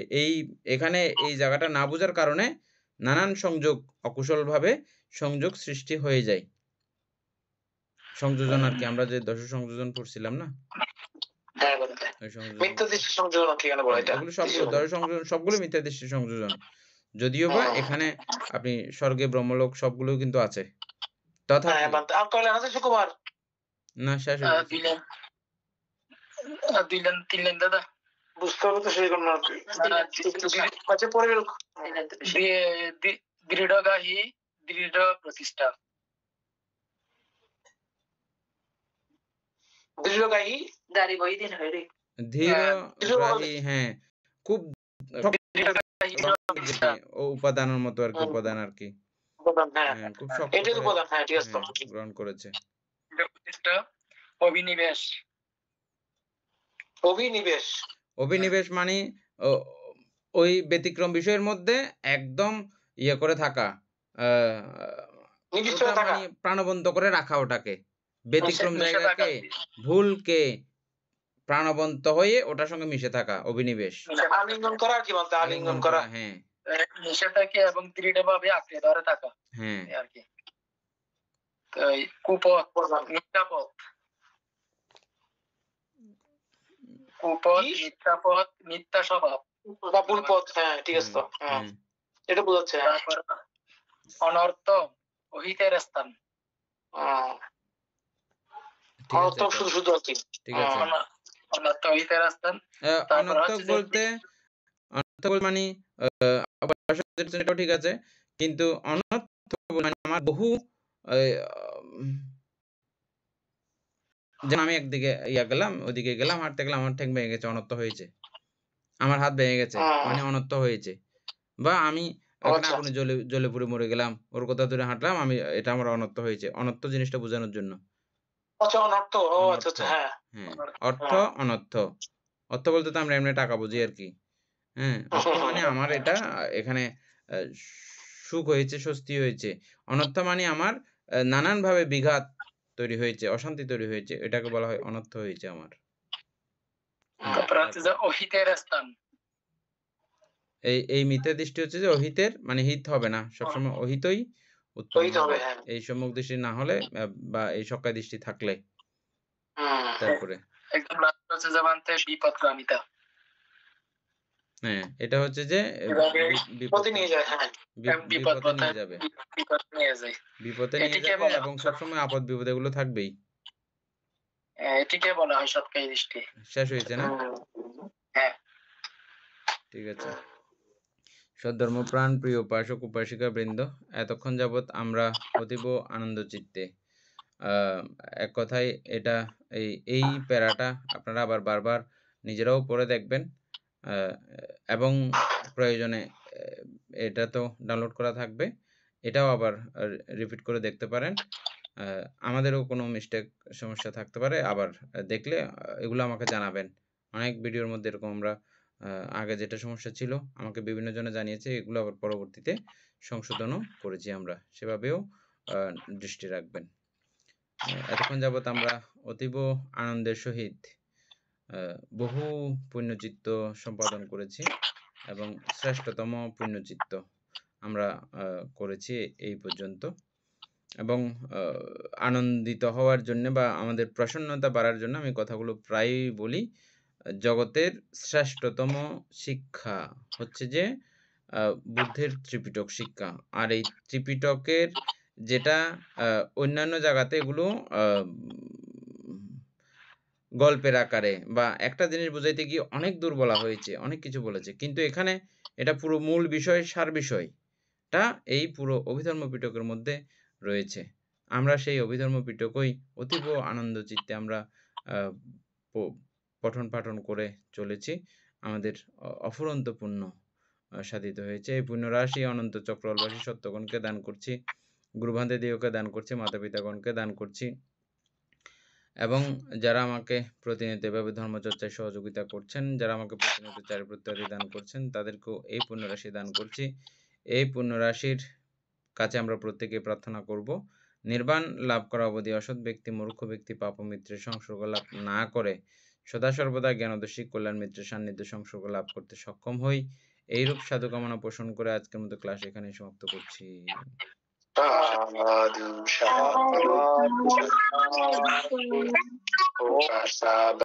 এখানে এই জায়গাটা না বোঝার কারণে নানান সংযোগ অকুশলভাবে সংযোগ সৃষ্টি হয়ে যায়। সংযোজন আর কি, আমরা যে দশ সংযোজন পড়ছিলাম না, সবগুলো মিথ্যা দৃষ্টি সংযোজন। যদিও বা এখানে আপনি স্বর্গে ব্রহ্মলোক সবগুলো কিন্তু আছে। না শেষ দাদা বুঝতে হবে তো সেরকম না। দৃঢ়গাহী দৃঢ় প্রতিষ্ঠা, দৃঢ়গাহী গাড়ি বই দিন হইরে ধীরগ্রাহী, হ্যাঁ খুব উপাদানের মতো আর কি, উপাদান আর কি, খুব শক্ত গ্রহণ করেছে। অভিনিবেশ, অভিনিবেশ অভিনিবেশ মানে ওই ব্যতিক্রম বিষয়ের মধ্যে একদম ইয়ে করে থাকা, মানে প্রাণবন্ত করে রাখা, ওটাকে ব্যতিক্রম জায়গাকে ভুলকে প্রাণবন্ত হয়ে ওটার সঙ্গে মিশে থাকা অভিনিবেশ। আলিঙ্গন করা কি বলতে, আলিঙ্গন করা, হ্যাঁ মিশে থাকে এবং দৃঢ়ভাবে আঁকড়ে ধরে থাকা, হ্যাঁ আর কি। কুপথ, মিথ্যাপথ, কুপথ, মিথ্যাপথ, মিথ্যা স্বভাব বা ভুল পথ, হ্যাঁ ঠিক আছে তো, এটা বোঝাচ্ছে। অনর্থ, অহিতের স্থান, অনর্থক শুধু শুধু আর কি, ঠিক আছে। অনর্থ অহিতের স্থান, অনর্থক বলতে মানে এটাও ঠিক আছে, কিন্তু অনর্থক মানে আমার বহু, যেমন আমি একদিকে গেলাম, ওইদিকে গেলাম, হাঁটতে গেলাম, আমার ঠ্যাং ভেঙে গেছে, অনর্থ হয়েছে, আমার হাত ভেঙে গেছে মানে অনর্থ হয়েছে। বা আমি আগুনে জ্বলে পুড়ে মরে গেলাম, ওর কথা ধরে হাঁটলাম আমি, এটা আমার অনর্থ হয়েছে। অনর্থ জিনিসটা বোঝানোর জন্য। হ্যাঁ অর্থ অনর্থ, অর্থ বলতে তো আমরা এমনি টাকা বুঝি আর কি, হ্যাঁ অর্থ মানে আমার এটা এখানে সুখ হয়েছে, স্বস্তি হয়েছে। অনর্থ মানে আমার নানান ভাবে বিঘাত তৈরি হয়েছে, অশান্তি তৈরি হয়েছে, এটাকে বলা হয় অনর্থ হয়েছে আমার। এই মিথ্যা দৃষ্টি হচ্ছে যে অহিতের, মানে হিত হবে না, সবসময় অহিতই উৎপন্ন হবে এই সম্মুখ দৃষ্টি না হলে, বা এই সকায় দৃষ্টি থাকলে। তারপরে হ্যাঁ এটা হচ্ছে যে বিপদে নিয়ে যাবে, বিপদে নিয়ে যাবে, এবং সবসময় আপদ বিপদ এগুলো থাকবেই। এটিকে বলা হয় সৎকাই দৃষ্টি। শেষ হয়েছে না? হ্যাঁ ঠিক আছে। সদ্ধর্মপ্রাণ প্রিয় উপাসক উপাসিকা বৃন্দ, এতক্ষণ যাবৎ আমরা অতীব আনন্দ চিত্তে এক কথায় এটা এই প্যারাটা আপনারা আবার বারবার নিজেরাও পড়ে দেখবেন, এবং প্রয়োজনে এটা তো ডাউনলোড করা থাকবে, এটাও আবার রিপিট করে দেখতে পারেন। আমাদেরও কোনো মিস্টেক সমস্যা থাকতে পারে, আবার দেখলে এগুলো আমাকে জানাবেন। অনেক ভিডিওর মধ্যে এরকম আমরা আগে যেটা সমস্যা ছিল আমাকে বিভিন্ন জনে জানিয়েছে, এগুলো আবার পরবর্তীতে সংশোধনও করেছি আমরা, সেভাবেও দৃষ্টি রাখবেন। এতক্ষণ যাবৎ আমরা অতীব আনন্দের সহিত বহু পুণ্যচিত্ত সম্পাদন করেছি এবং শ্রেষ্ঠতম পুণ্যচিত্ত আমরা করেছি এই পর্যন্ত, এবং আনন্দিত হওয়ার জন্য বা আমাদের প্রসন্নতা বাড়ার জন্য আমি কথাগুলো প্রায়ই বলি, জগতের শ্রেষ্ঠতম শিক্ষা হচ্ছে যে বুদ্ধের ত্রিপিটক শিক্ষা। আর এই ত্রিপিটকের যেটা অন্যান্য জায়গাতে এগুলো গল্পের আকারে বা একটা জিনিস বুঝাইতে গিয়ে অনেক দূর বলা হয়েছে, অনেক কিছু বলেছে, কিন্তু এখানে এটা পুরো মূল বিষয়, সার বিষয়টা এই পুরো অভিধর্ম পিটকের মধ্যে রয়েছে। আমরা সেই অভিধর্ম পিটকই অতীব আনন্দ চিত্তে আমরা পঠন পাঠন করে চলেছি। আমাদের অফুরন্ত পুণ্য সাধিত হয়েছে। এই পুণ্য রাশি অনন্ত চক্রবাসী সত্যগণকে দান করছি, গুরুভান্তেদিওকে দান করছি, মাতা পিতাগণকে দান করছি, এবং যারা আমাকে প্রতিনিয়ত এভাবে ধর্মচর্চায় সহযোগিতা করছেন, যারা আমাকে প্রতিনিয়ত চারিপ্রত্যাদি দান করছেন, তাদেরকেও এই পুণ্যরাশি দান করছি। এই পুণ্যরাশির কাছে আমরা প্রত্যেকে প্রার্থনা করব, নির্বাণ লাভ করা অবধি অসৎ ব্যক্তি, মূর্খ ব্যক্তি পাপ মিত্রের সংসর্গ লাভ না করে সদা সর্বদা জ্ঞানদর্শী কল্যাণ মিত্রের সান্নিধ্য সংসর্গ লাভ করতে সক্ষম হই। এইরূপ সাধু কামনা পোষণ করে আজকের মতো ক্লাস এখানেই সমাপ্ত করছি। সাধু সাধু